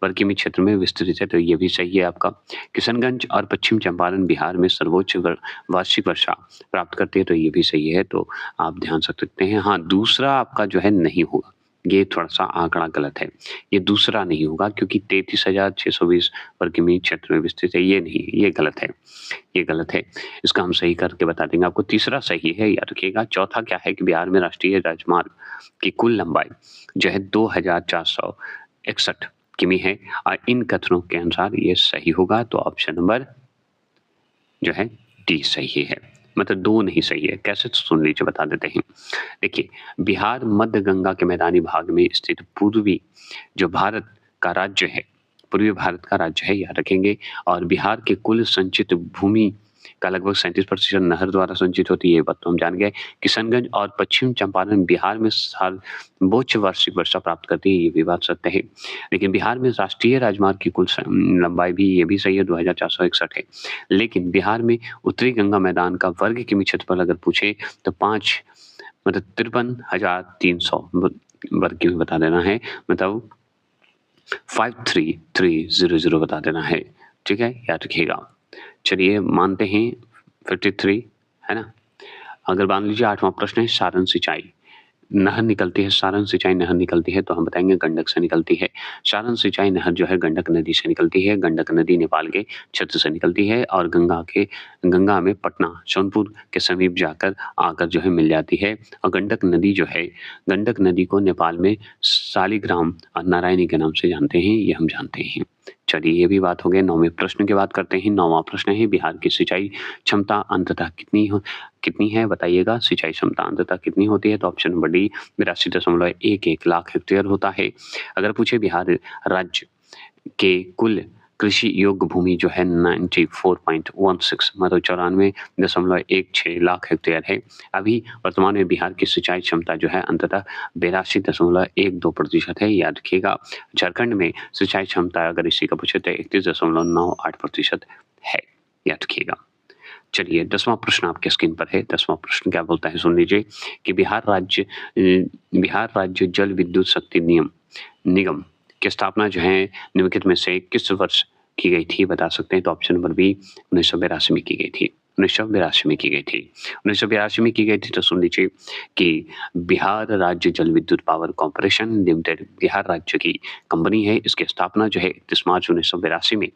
वर्ग किमी क्षेत्र में विस्तृत है, तो ये भी सही है आपका। किशनगंज और पश्चिम चंपारण बिहार में सर्वोच्च वार्षिक वर्षा प्राप्त करते हैं, तो ये भी सही है, तो आप ध्यान रख सकते हैं। हाँ, दूसरा आपका जो है नहीं होगा, ये थोड़ा सा आंकड़ा गलत है, ये दूसरा नहीं होगा, क्योंकि 33,620 वर्ग किमी क्षेत्र में विस्तृत है, ये नहीं, ये गलत है, ये गलत है। इसका हम सही करके बता देंगे आपको। तीसरा सही है, याद रखिएगा। चौथा क्या है कि बिहार में राष्ट्रीय राजमार्ग की कुल लंबाई जो है 2,461 किमी है, और इन कथनों के अनुसार ये सही होगा, तो ऑप्शन नंबर जो है डी सही है, मतलब 2 नहीं सही है। कैसे, तो सुन लीजिए, बता देते हैं। देखिए, बिहार मध्य गंगा के मैदानी भाग में स्थित पूर्वी भारत का राज्य है, याद रखेंगे। और बिहार के कुल संचित भूमि का लगभग 37% नहर द्वारा संचित होती है, ये बात तो हम जान गए। किशनगंज और पश्चिम चंपारण बिहार में सर्वोच्च वार्षिक वर्षा प्राप्त करती है, ये भी बात सत्य है। लेकिन बिहार में राष्ट्रीय राजमार्ग की कुल लंबाई भी, ये भी सही है, 2,461 है। लेकिन बिहार में उत्तरी गंगा मैदान का वर्ग किमी क्षेत्रफल अगर पूछे तो 53,300 वर्ग किमी बता देना है, मतलब 53300 बता देना है। ठीक है, याद रखिएगा। चलिए मानते हैं 53 है ना। अगर मान लीजिए 8वां प्रश्न है, सारण सिंचाई नहर निकलती है, सारण सिंचाई नहर निकलती है, तो हम बताएंगे गंडक से निकलती है। सारण सिंचाई नहर जो है गंडक नदी से निकलती है। गंडक नदी नेपाल के क्षेत्र से निकलती है और गंगा में पटना सोनपुर के समीप जाकर आकर जो है मिल जाती है। और गंडक नदी जो है, गंडक नदी को नेपाल में शालिग्राम और नारायणी के नाम से जानते हैं, ये हम जानते हैं। चलिए, ये भी बात हो गई। 9वें प्रश्न की बात करते हैं। 9वां प्रश्न है, बिहार की सिंचाई क्षमता अंततः कितनी है बताइएगा। सिंचाई क्षमता अंततः कितनी होती है, तो option number D 82.11 lakh hectare होता है। अगर पूछे बिहार राज्य के कुल कृषि योग्य भूमि जो है 94.16 मतलब 94.16 लाख हेक्टेयर है। अभी वर्तमान में बिहार की सिंचाई क्षमता जो है अंततः 82.12% है, याद रखिएगा। झारखंड में सिंचाई क्षमता अगर इसी का पूछे तो 31.98% है, याद रखिएगा। चलिए 10वां प्रश्न आपके स्क्रीन पर है। 10वां प्रश्न क्या बोलता है सुन लीजिए कि बिहार राज्य जल विद्युत शक्ति निगम की स्थापना जो है निम्नलिखित में से किस वर्ष की गई थी बता सकते हैं? तो ऑप्शन नंबर बी 1982 में की गई थी। 1982 में की गई थी। 1982 में की गई थी। तो सुन लीजिए कि बिहार राज्य जल विद्युत पावर कॉर्पोरेशन लिमिटेड बिहार राज्य की कंपनी है। इसकी स्थापना जो है 31 मार्च 1982 में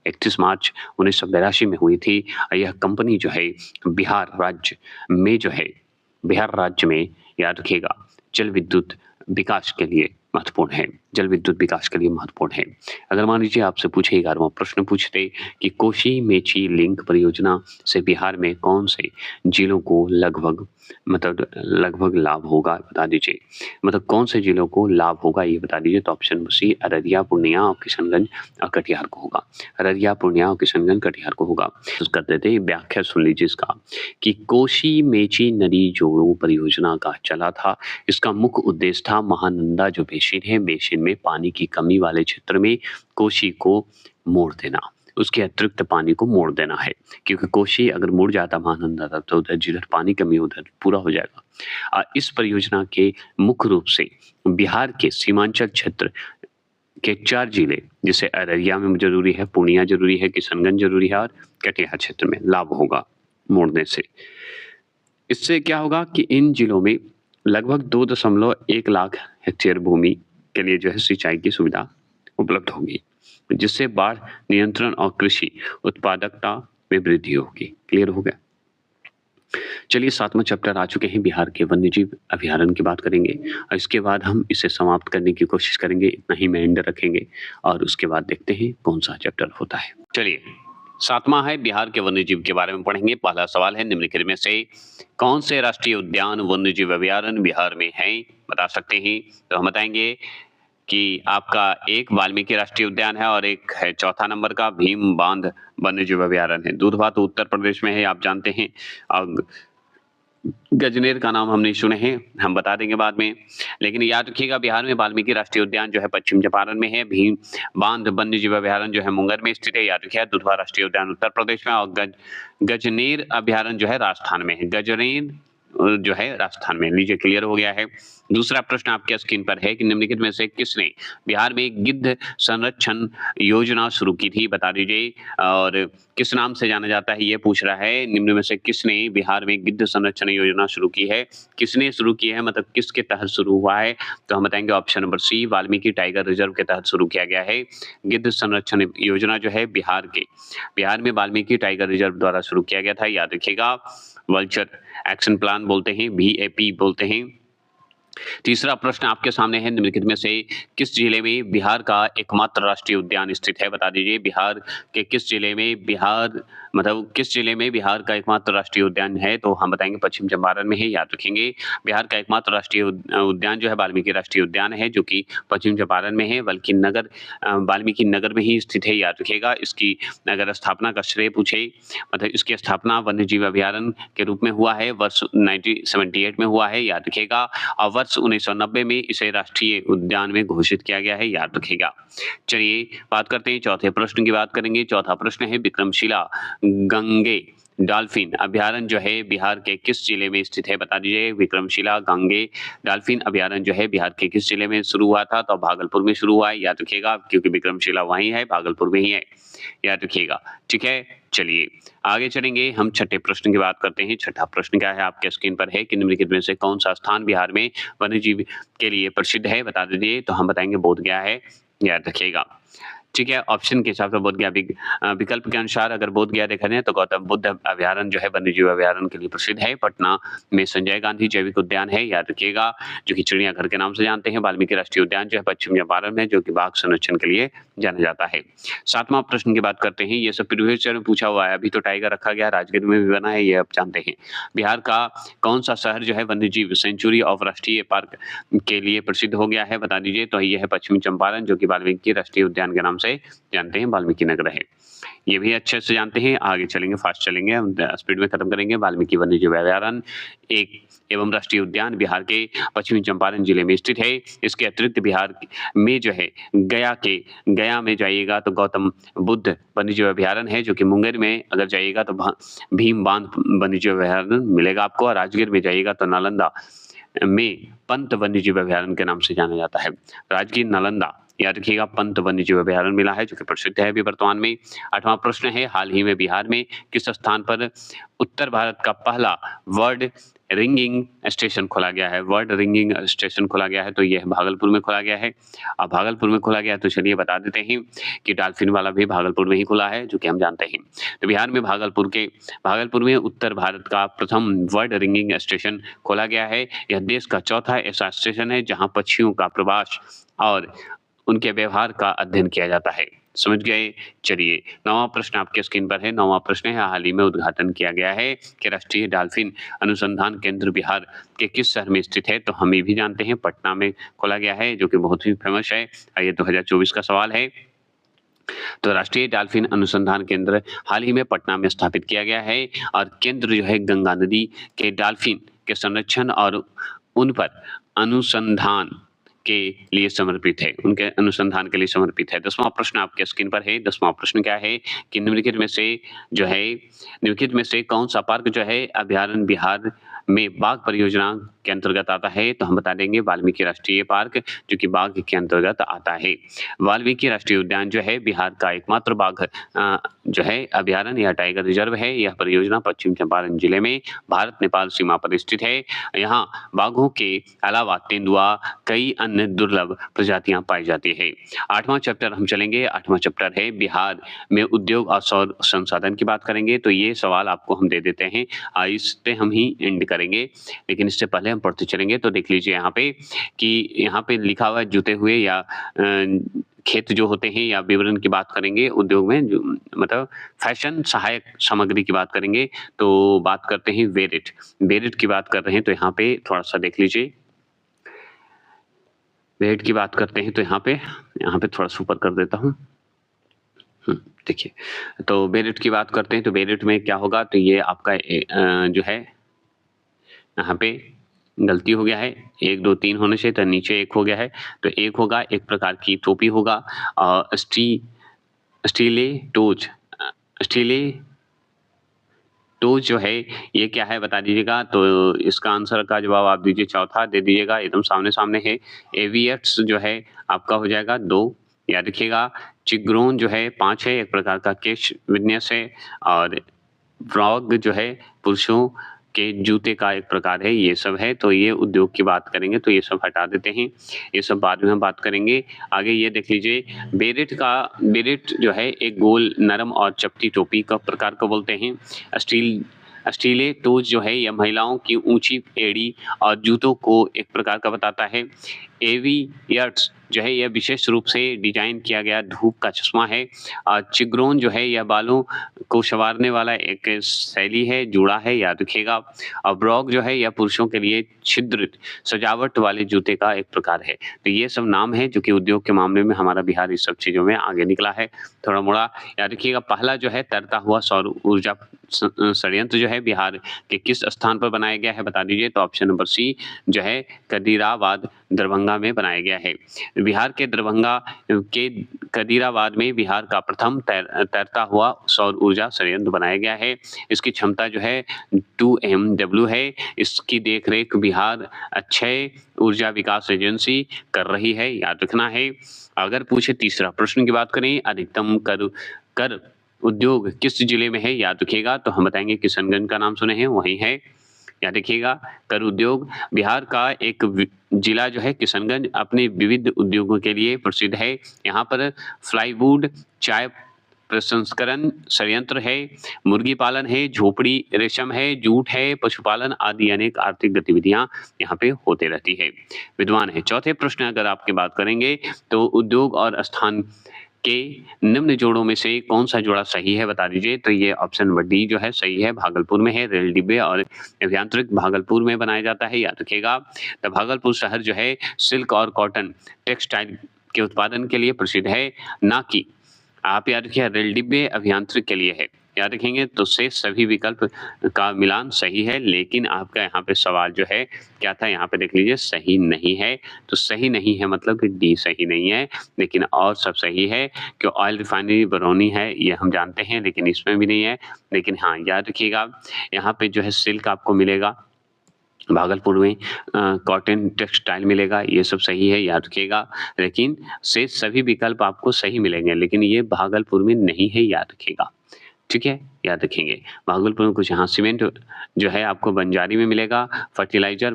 31 मार्च 1982 में हुई थी। यह कंपनी जो है बिहार राज्य में याद रखिएगा जल विद्युत विकास के लिए महत्वपूर्ण है। जल विद्युत विकास के लिए महत्वपूर्ण है। अगर मान लीजिए आपसे पूछे 11वां प्रश्न पूछते कि कोसी मेची लिंक परियोजना से बिहार में कौन से जिलों को लगभग लाभ होगा बता दीजिए। मतलब कौन से जिलों को लाभ होगा ये बता दीजिए। तो ऑप्शन सी अररिया, पूर्णिया और किशनगंज और कटिहार को होगा। अररिया, पूर्णिया और किशनगंज, कटिहार को होगा। कर देते हैं व्याख्या सुन लीजिए इसका कि कोसी मेची नदी जोड़ो परियोजना का चला था। इसका मुख्य उद्देश्य था महानंदा जो बेसिन है, बेसिन में पानी की कमी वाले क्षेत्र में कोसी को मोड़ देना, उसके अतिरिक्त पानी को मोड़ देना है। क्योंकि कोसी अगर मुड़ जाता महानंदा तक तो उधर जिधर पानी कमी उधर पूरा हो जाएगा। इस परियोजना के मुख्य रूप से बिहार के सीमांचल क्षेत्र के 4 जिले जैसे अररिया में जरूरी है, पूर्णिया जरूरी है, किशनगंज जरूरी है और कटिहार क्षेत्र में लाभ होगा मोड़ने से। इससे क्या होगा कि इन जिलों में लगभग 2.1 लाख हेक्टेयर भूमि के लिए जो है सिंचाई की सुविधा उपलब्ध होगी, जिससे बाढ़ नियंत्रण और कृषि उत्पादकता में वृद्धि होगी। क्लियर हो गया? चलिए 7वां चैप्टर आ चुके हैं, बिहार के वन्यजीव अभयारण्य की बात करेंगे और इसके बाद हम इसे समाप्त करने की कोशिश करेंगे। इतना ही में एंड रखेंगे और उसके बाद देखते हैं कौन सा चैप्टर होता है। चलिए 7वां है बिहार के वन्यजीव के बारे में पढ़ेंगे। पहला सवाल है निम्नलिखित में से कौन से राष्ट्रीय उद्यान वन्यजीव अभयारण्य बिहार में हैं बता सकते हैं? तो हम बताएंगे कि आपका एक वाल्मीकि राष्ट्रीय उद्यान है और एक है चौथा नंबर का भीम बांध वन्यजीव अभयारण्य है। दूधवा तो उत्तर प्रदेश में है, आप जानते हैं। और गजनेर का नाम हम नहीं सुने हैं, हम बता देंगे बाद में। लेकिन याद रखिएगा बिहार में वाल्मीकि राष्ट्रीय उद्यान जो है पश्चिम चंपारण में है, भीम बांध वन्यजीव अभयारण्य जो है मुंगेर में स्थित है। याद रखिएगा दुधवा राष्ट्रीय उद्यान उत्तर प्रदेश में और गजनेर अभयारण्य जो है राजस्थान में है। गजनेर जो है राजस्थान में। लीजिए क्लियर हो गया है। दूसरा प्रश्न आपके स्क्रीन पर है कि निम्नलिखित में से किसने बिहार में गिद्ध संरक्षण योजना शुरू की थी बता दीजिए। और किस नाम से जाना जाता है ये पूछ रहा है। निम्न में से किसने बिहार में गिद्ध संरक्षण योजना शुरू की है? किसने शुरू की है मतलब किसके तहत शुरू हुआ है? तो हम बताएंगे option number C Valmiki Tiger Reserve के तहत शुरू किया गया है। गिद्ध संरक्षण योजना जो है बिहार में वाल्मीकि टाइगर रिजर्व द्वारा शुरू किया गया था। याद रखिएगा वल्चर एक्शन प्लान बोलते हैं, VAP बोलते हैं। तीसरा प्रश्न आपके सामने है निम्नलिखित में से किस जिले में बिहार का एकमात्र राष्ट्रीय उद्यान स्थित है बता दीजिए। बिहार के किस जिले में बिहार का एकमात्र राष्ट्रीय उद्यान है? तो हम बताएंगे पश्चिम चंपारण में है। याद रखेंगे बिहार का एकमात्र राष्ट्रीय उद्यान जो है वाल्मीकि राष्ट्रीय उद्यान है, जो कि पश्चिम चंपारण में है, बल्कि वाल्मीकि नगर में ही स्थित है। याद रखिएगा इसकी अगर स्थापना का श्रेय पूछे मतलब इसकी स्थापना वन्यजीव अभयारण्य के रूप में हुआ है, वर्ष 1978 में हुआ है। याद रखिएगा और वर्ष 1990 में इसे राष्ट्रीय उद्यान में घोषित किया गया है। याद रखिएगा। चलिए बात करते हैं चौथे प्रश्न की बात करेंगे। चौथा प्रश्न है विक्रमशिला गंगे डॉल्फिन अभयारण्य जो है बिहार के किस जिले में स्थित है बता दीजिए। विक्रमशिला गंगे डॉल्फिन अभयारण्य जो है बिहार के किस जिले में शुरू हुआ था? तो भागलपुर में शुरू हुआ है। याद रखिएगा क्योंकि विक्रमशिला वहीं है, भागलपुर में ही है। याद रखिएगा। ठीक है, चलिए आगे चलेंगे। हम छठे प्रश्न की बात करते हैं। छठा प्रश्न क्या है आपके स्क्रीन पर है कि निम्नलिखित में से कौन सा स्थान बिहार में वन्यजीव के लिए प्रसिद्ध है बता दीजिए। तो हम बताएंगे बोधगया है। याद रखिएगा। ठीक है, ऑप्शन के हिसाब से बोधगया विकल्प के अनुसार अगर बोधगया देखा जाए तो गौतम बुद्ध अभयारण्य जो है वन्यजीव अभयारण्य के लिए प्रसिद्ध है। पटना में संजय गांधी जैविक उद्यान है। याद रखिएगा जो कि चिड़ियाघर के नाम से जानते हैं। वाल्मीकि राष्ट्रीय उद्यान जो है पश्चिम चंपारण में जो कि बाघ संरक्षण के लिए जाना जाता है। 7वां प्रश्न की बात करते हैं। ये सब प्रीवियस ईयर में पूछा हुआ है, अभी तो टाइगर रखा गया, राजगीर में भी बना है, ये आप जानते हैं। बिहार का कौन सा शहर जो है वन्यजीव सेंचुरी ऑफ राष्ट्रीय पार्क के लिए प्रसिद्ध हो गया है बता दीजिए। तो ये है पश्चिमी चंपारण जो कि वाल्मीकि राष्ट्रीय उद्यान के नाम से जानते हैं, वाल्मीकि नगर है। ये भी अच्छे से जानते हैं। आगे चलेंगे, फास्ट चलेंगे, हम स्पीड में खत्म करेंगे। वाल्मीकि वन्यजीव अभयारण्य एक एवं राष्ट्रीय उद्यान बिहार के पश्चिमी चंपारण जिले में स्थित है। इसके अतिरिक्त बिहार में जो है गया में जाइएगा तो गौतम बुद्ध वन्यजीव अभयारण्य है, जो कि मुंगेर में अगर जाइएगा तो भीम बांध वन्यजीव अभयारण्य मिलेगा आपको। और राजगीर में जाइएगा तो नालंदा में पंत वन्यजीव अभयारण्य के नाम से जाना जाता है। राजगीर, नालंदा, याद रखिएगा, पंत वन्यजीव अभयारण्य मिला है, जो कि प्रसिद्ध है अभी वर्तमान में। 8वां प्रश्न है, हाल ही में बिहार में किस स्थान पर उत्तर भारत का पहला वर्ड रिंगिंग स्टेशन खोला गया है? वर्ड रिंगिंग स्टेशन खोला गया है, तो यह भागलपुर में खोला गया है। अब भागलपुर में खोला गया है तो चलिए बता देते हैं कि डॉल्फिन वाला भी भागलपुर में ही खुला है, जो कि हम जानते हैं। तो बिहार में भागलपुर में उत्तर भारत का प्रथम वर्ड रिंगिंग स्टेशन खोला गया है। यह देश का चौथा ऐसा स्टेशन है जहां पक्षियों का प्रवास और उनके व्यवहार का अध्ययन किया जाता है। समझ गए? चलिए 9वां प्रश्न आपके स्क्रीन पर है। 9वां प्रश्न है, हाल ही में उद्घाटन किया गया है कि राष्ट्रीय डॉल्फिन अनुसंधान केंद्र बिहार के किस शहर में स्थित है? तो हम ये भी जानते हैं, पटना में खोला गया है, जो कि बहुत ही फेमस है। ये 2024 का सवाल है। तो राष्ट्रीय डॉल्फिन अनुसंधान केंद्र हाल ही में पटना में स्थापित किया गया है और केंद्र जो है गंगा नदी के डॉल्फिन के संरक्षण और उन पर अनुसंधान के लिए समर्पित है, उनके अनुसंधान के लिए समर्पित है। 10वां प्रश्न आपके स्क्रीन पर है। 10वां प्रश्न क्या है कि निम्नलिखित में से कौन सा पार्क जो है अभयारण्य बिहार में बाघ परियोजना के अंतर्गत आता है? तो हम बता देंगे वाल्मीकि राष्ट्रीय पार्क, जो कि बाघ के अंतर्गत आता है। वाल्मीकि राष्ट्रीय उद्यान जो है बिहार का एकमात्र बाघ जो है अभयारण्य या टाइगर रिजर्व है। यह परियोजना पश्चिम चंपारण जिले में भारत नेपाल सीमा पर स्थित है। यहाँ बाघों के अलावा तेंदुआ, कई अन्य दुर्लभ प्रजातियां पाई जाती है। 8वां चैप्टर हम चलेंगे। 8वां चैप्टर है बिहार में उद्योग और सौर संसाधन की बात करेंगे। तो ये सवाल आपको हम दे देते हैं, इससे हम ही एंड करेंगे, लेकिन इससे पहले हम पढ़ते चलेंगे। तो देख लीजिए यहाँ पे कि यहाँ पे लिखा हुआ है जुते हुए या खेत जो होते हैं, या विवरण की बात करेंगे उद्योग में, जो मतलब फैशन सहायक सामग्री की बात करेंगे। तो बात करते हैं बेरिट की बात कर रहे हैं, तो यहाँ पे थोड़ा सा देख लीजिए। बेरिट की बात करते हैं तो यहाँ पे थोड़ा सा ऊपर कर देता हूँ। देखिए, तो बेरिट की बात करते हैं तो बेरिट में क्या होगा, तो ये आपका जो है यहाँ पे गलती हो गया है, 1 2 3 होने से, तो नीचे 1 हो गया है, तो 1 होगा, एक प्रकार की टोपी होगा। स्टीलेटोज जो है ये क्या है बता दीजिएगा। तो इसका आंसर का जवाब आप दीजिए, चौथा दे दीजिएगा, एकदम सामने सामने है। एवियट्स जो है आपका हो जाएगा 2, याद रखिएगा। चिग्रोन जो है 5 है, एक प्रकार का केश विन्यास है। और फ्रॉग जो है पुरुषों के जूते का एक प्रकार है। ये सब है, तो ये उद्योग की बात करेंगे, तो ये सब हटा देते हैं, ये सब बाद में हम बात करेंगे। आगे ये देख लीजिए, बेरिट जो है एक गोल, नरम और चपटी टोपी का प्रकार को बोलते हैं। स्टीलेटोज जो है यह महिलाओं की ऊंची एड़ी और जूतों को एक प्रकार का बताता है। एवियट्स जो है यह विशेष रूप से डिजाइन किया गया धूप का चश्मा है। और चिग्रोन जो है यह बालों को संवारने वाला एक शैली है, जूड़ा है, याद रखिएगा। और ब्रॉग जो है यह पुरुषों के लिए छिद्रित सजावट वाले जूते का एक प्रकार है। तो ये सब नाम है जो कि उद्योग के मामले में हमारा बिहार इस सब चीजों में आगे निकला है। थोड़ा मोड़ा याद रखिएगा। पहला जो है तैरता हुआ सौर ऊर्जा संयंत्र जो है बिहार के किस स्थान पर बनाया गया है बता दीजिए। तो ऑप्शन नंबर सी जो है कदीराबाद, दरभंगा में बनाया गया है। बिहार के दरभंगा के कदीराबाद में बिहार का प्रथम तैरता हुआ सौर ऊर्जा संयंत्र बनाया गया है। इसकी क्षमता जो है 2 MW है। इसकी देखरेख बिहार अक्षय ऊर्जा विकास एजेंसी कर रही है, याद रखना है। अगर पूछे तीसरा प्रश्न की बात करें, अधिकतम कर उद्योग किस जिले में है, याद रखिएगा। तो हम बताएंगे किशनगंज का नाम सुने हैं, वही है, याद रखिएगा। कर उद्योग बिहार का एक जिला जो है किशनगंज अपने विविध उद्योगों के लिए प्रसिद्ध है। यहाँ पर प्लाईवुड, चाय प्रसंस्करण संयंत्र है, मुर्गी पालन है, झोपड़ी रेशम है, जूट है, पशुपालन आदि अनेक आर्थिक गतिविधियां यहाँ पे होते रहती है। विद्वान है। चौथे प्रश्न अगर आपकी बात करेंगे तो उद्योग और स्थान के निम्न जोड़ों में से कौन सा जोड़ा सही है बता दीजिए। तो ये ऑप्शन नंबर डी जो है सही है, भागलपुर में है। रेल डिब्बे और अभियांत्रिक भागलपुर में बनाया जाता है, याद रखिएगा। तो भागलपुर शहर जो है सिल्क और कॉटन टेक्सटाइल के उत्पादन के लिए प्रसिद्ध है, ना कि आप याद रखिए रेल डिब्बे अभियांत्रिक के लिए है। याद रखेंगे तो शेष सभी विकल्प का मिलान सही है, लेकिन आपका यहाँ पे सवाल जो है क्या था, यहाँ पे देख लीजिए सही नहीं है। तो सही नहीं है मतलब कि डी सही नहीं है, लेकिन और सब सही है। कि ऑयल रिफाइनरी बरौनी है ये हम जानते हैं, लेकिन इसमें भी नहीं है। लेकिन हाँ याद रखिएगा यहाँ पे जो है सिल्क आपको मिलेगा, भागलपुर में कॉटन टेक्सटाइल मिलेगा, ये सब सही है याद रखिएगा। लेकिन शेष सभी विकल्प आपको सही मिलेंगे, लेकिन ये भागलपुर में नहीं है, याद रखिएगा। ठीक है, याद रखेंगे। भागलपुर में कुछ यहाँ सीमेंट जो है आपको बंजारी में मिलेगा, फर्टिलाइजर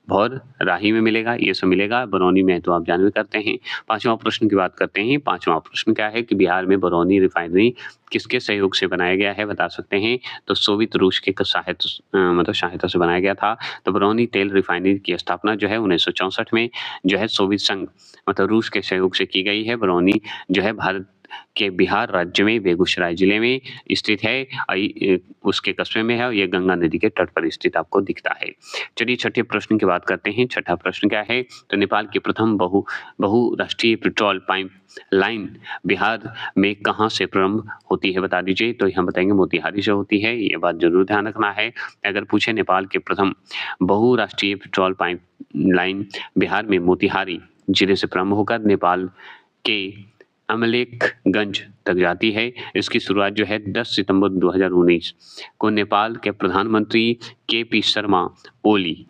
भौर राही में मिलेगा, ये सब मिलेगा। बरौनी में तो आप जानबे करते हैं। 5वां प्रश्न की बात करते हैं। 5वां प्रश्न क्या है कि बिहार में बरौनी रिफाइनरी किसके सहयोग से बनाया गया है, बता सकते हैं। तो सोवियत रूस के सहायता से बनाया गया था। तो बरौनी तेल रिफाइनरी की स्थापना जो है 1964 में जो है सोवियत संघ मतलब रूस के सहयोग से की गई है। बरौनी जो है भारत के बिहार राज्य में बेगूसराय जिले में स्थित है। उसके कस्बे में है और ये गंगा नदी के तट पर स्थित आपको दिखता है। चलिए छठे प्रश्न की बात करते हैं। छठा प्रश्न क्या है, तो नेपाल की प्रथम बहुराष्ट्रीय पेट्रोल पाइप लाइन बिहार में कहां से प्रारंभ होती है, बता दीजिए। तो हम बताएंगे मोतिहारी से होती है, ये बात जरूर ध्यान रखना है। अगर पूछे नेपाल के प्रथम बहुराष्ट्रीय पेट्रोल पाइप लाइन बिहार में मोतिहारी जिले से प्रारंभ होकर नेपाल के अमलेखगंज तक जाती है। इसकी शुरुआत जो है 10 सितंबर 2019 को नेपाल के प्रधानमंत्री के.पी. शर्मा ओली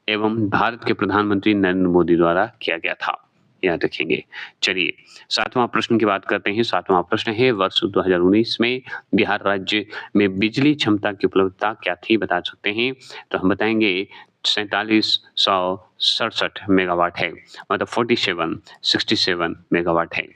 एवं भारत के प्रधानमंत्री नरेंद्र मोदी द्वारा किया गया था, याद रखेंगे। चलिए 7वां प्रश्न की बात करते हैं। 7वां प्रश्न है वर्ष 2019 में बिहार राज्य में बिजली क्षमता की उपलब्धता क्या थी, बता सकते हैं। तो हम बताएंगे 4767 मेगावाट है, मतलब 4767 मेगावाट है।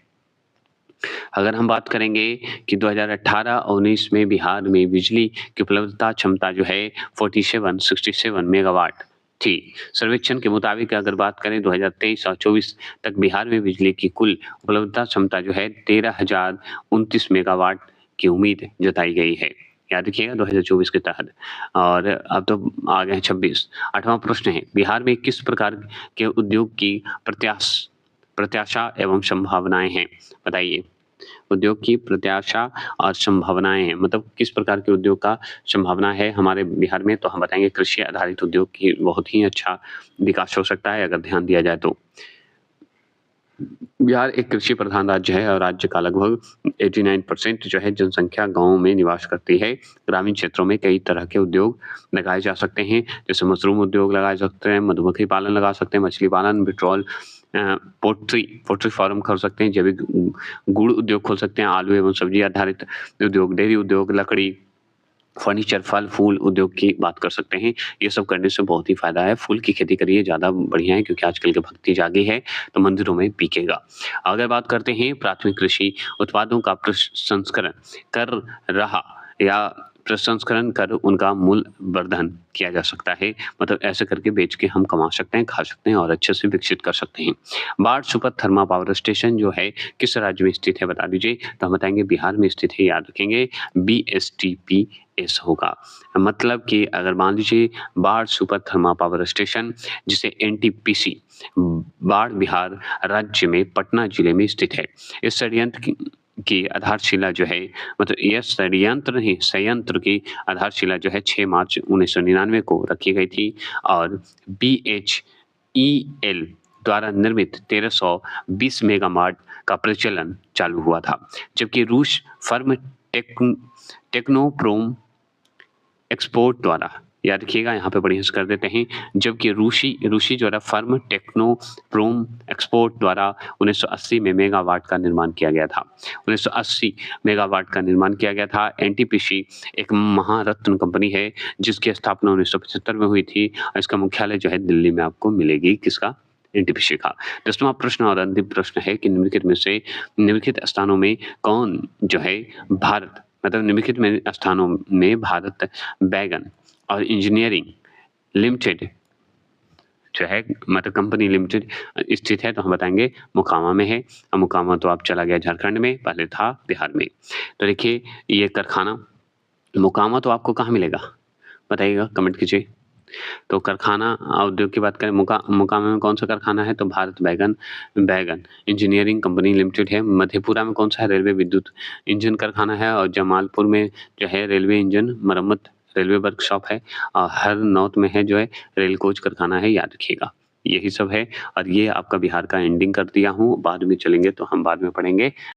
अगर हम बात करेंगे कि 2018-19 में बिहार में बिजली की उपलब्धता क्षमता जो है 4767 मेगावाट थी। सर्वेक्षण के मुताबिक अगर बात करें 2023 और 24 तक बिहार में बिजली की कुल उपलब्धता क्षमता जो है 13,029 मेगावाट की उम्मीद जताई गई है, याद रखिएगा 2024 के तहत। और अब तो आ गए 26। 8वां प्रश्न है बिहार में किस प्रकार के उद्योग की प्रत्याशा एवं संभावनाएं हैं, बताइए। उद्योग की प्रत्याशा और संभावनाएं हैं, मतलब किस प्रकार के उद्योग का संभावना है हमारे बिहार में। तो हम बताएंगे कृषि आधारित उद्योग की बहुत ही अच्छा विकास हो सकता है अगर ध्यान दिया जाए तो। बिहार एक कृषि प्रधान राज्य है और राज्य का लगभग 89% जो है जनसंख्या गांवों में निवास करती है। ग्रामीण क्षेत्रों में कई तरह के उद्योग लगाए जा सकते हैं, जैसे मशरूम उद्योग लगाए जा सकते हैं, मधुमक्खी पालन लगा सकते हैं, मछली पालन, पेट्रोल, पोल्ट्री फार्म खोल सकते हैं, जैविक गुड़ उद्योग खोल सकते हैं, आलू एवं सब्जी आधारित उद्योग, डेयरी उद्योग, लकड़ी, फर्नीचर, फल फूल उद्योग की बात कर सकते हैं। ये सब करने से बहुत ही फायदा है। फूल की खेती करिए, ज़्यादा बढ़िया है, क्योंकि आजकल की भक्ति जागी है तो मंदिरों में बिकेगा। अगर बात करते हैं प्राथमिक कृषि उत्पादों का प्रसंस्करण कर रहा या प्रसंस्करण कर उनका मूल्य वर्धन किया जा सकता है, मतलब ऐसे करके बेच के हम कमा सकते हैं, खा सकते हैं और अच्छे से विकसित कर सकते हैं। बाढ़ सुपर थर्मा पावर स्टेशन जो है किस राज्य में स्थित है, बता दीजिए। तो हम बताएंगे बिहार में स्थित है, याद रखेंगे BSTPS होगा। मतलब कि अगर मान लीजिए बाढ़ सुपर थर्मा पावर स्टेशन जिसे NTPC बाढ़ बिहार राज्य में पटना जिले में स्थित है। इस षड्यंत्र की आधारशिला जो है, मतलब यह षड्यंत्र नहीं, संयंत्र की आधारशिला जो है 6 मार्च 1999 को रखी गई थी और BHEL द्वारा निर्मित 1320 मेगावाट का प्रचलन चालू हुआ था, जबकि रूस फर्म टेक्नोप्रोम एक्सपोर्ट द्वारा, याद रखिएगा यहाँ पे बढ़िया से कर देते हैं, जबकि रूसी द्वारा फर्म टेक्नोप्रोम एक्सपोर्ट द्वारा 1980 में मेगावाट का निर्माण किया गया था। 1980 मेगावाट का निर्माण किया गया था। NTPC एक महारत्न कंपनी है जिसकी स्थापना 1975 में हुई थी। इसका मुख्यालय जो है दिल्ली में आपको मिलेगी, किसका, NTPC का। 10वां प्रश्न और अंतिम प्रश्न है कि निम्नलिखित स्थानों में कौन जो है भारत, मतलब निम्नलिखित में स्थानों में भारत बैगन और इंजीनियरिंग लिमिटेड जो है, मतलब कंपनी लिमिटेड स्थित है। तो हम बताएंगे मोकामा में है, और मोकामा तो आप चला गया झारखंड में, पहले था बिहार में। तो देखिए ये कारखाना मोकामा तो आपको कहाँ मिलेगा, बताइएगा, कमेंट कीजिए। तो कारखाना उद्योग की बात करें, मोकामा में कौन सा कारखाना है? तो भारत बैगन इंजीनियरिंग कंपनी लिमिटेड है। मधेपुरा में कौन सा है? रेलवे विद्युत इंजन कारखाना है। और जमालपुर में जो है रेलवे इंजन मरम्मत रेलवे वर्कशॉप है। और हरनौत में है जो है रेल कोच कारखाना है, याद रखिएगा। यही सब है और ये आपका बिहार का एंडिंग कर दिया हूँ। बाद में चलेंगे तो हम बाद में पढ़ेंगे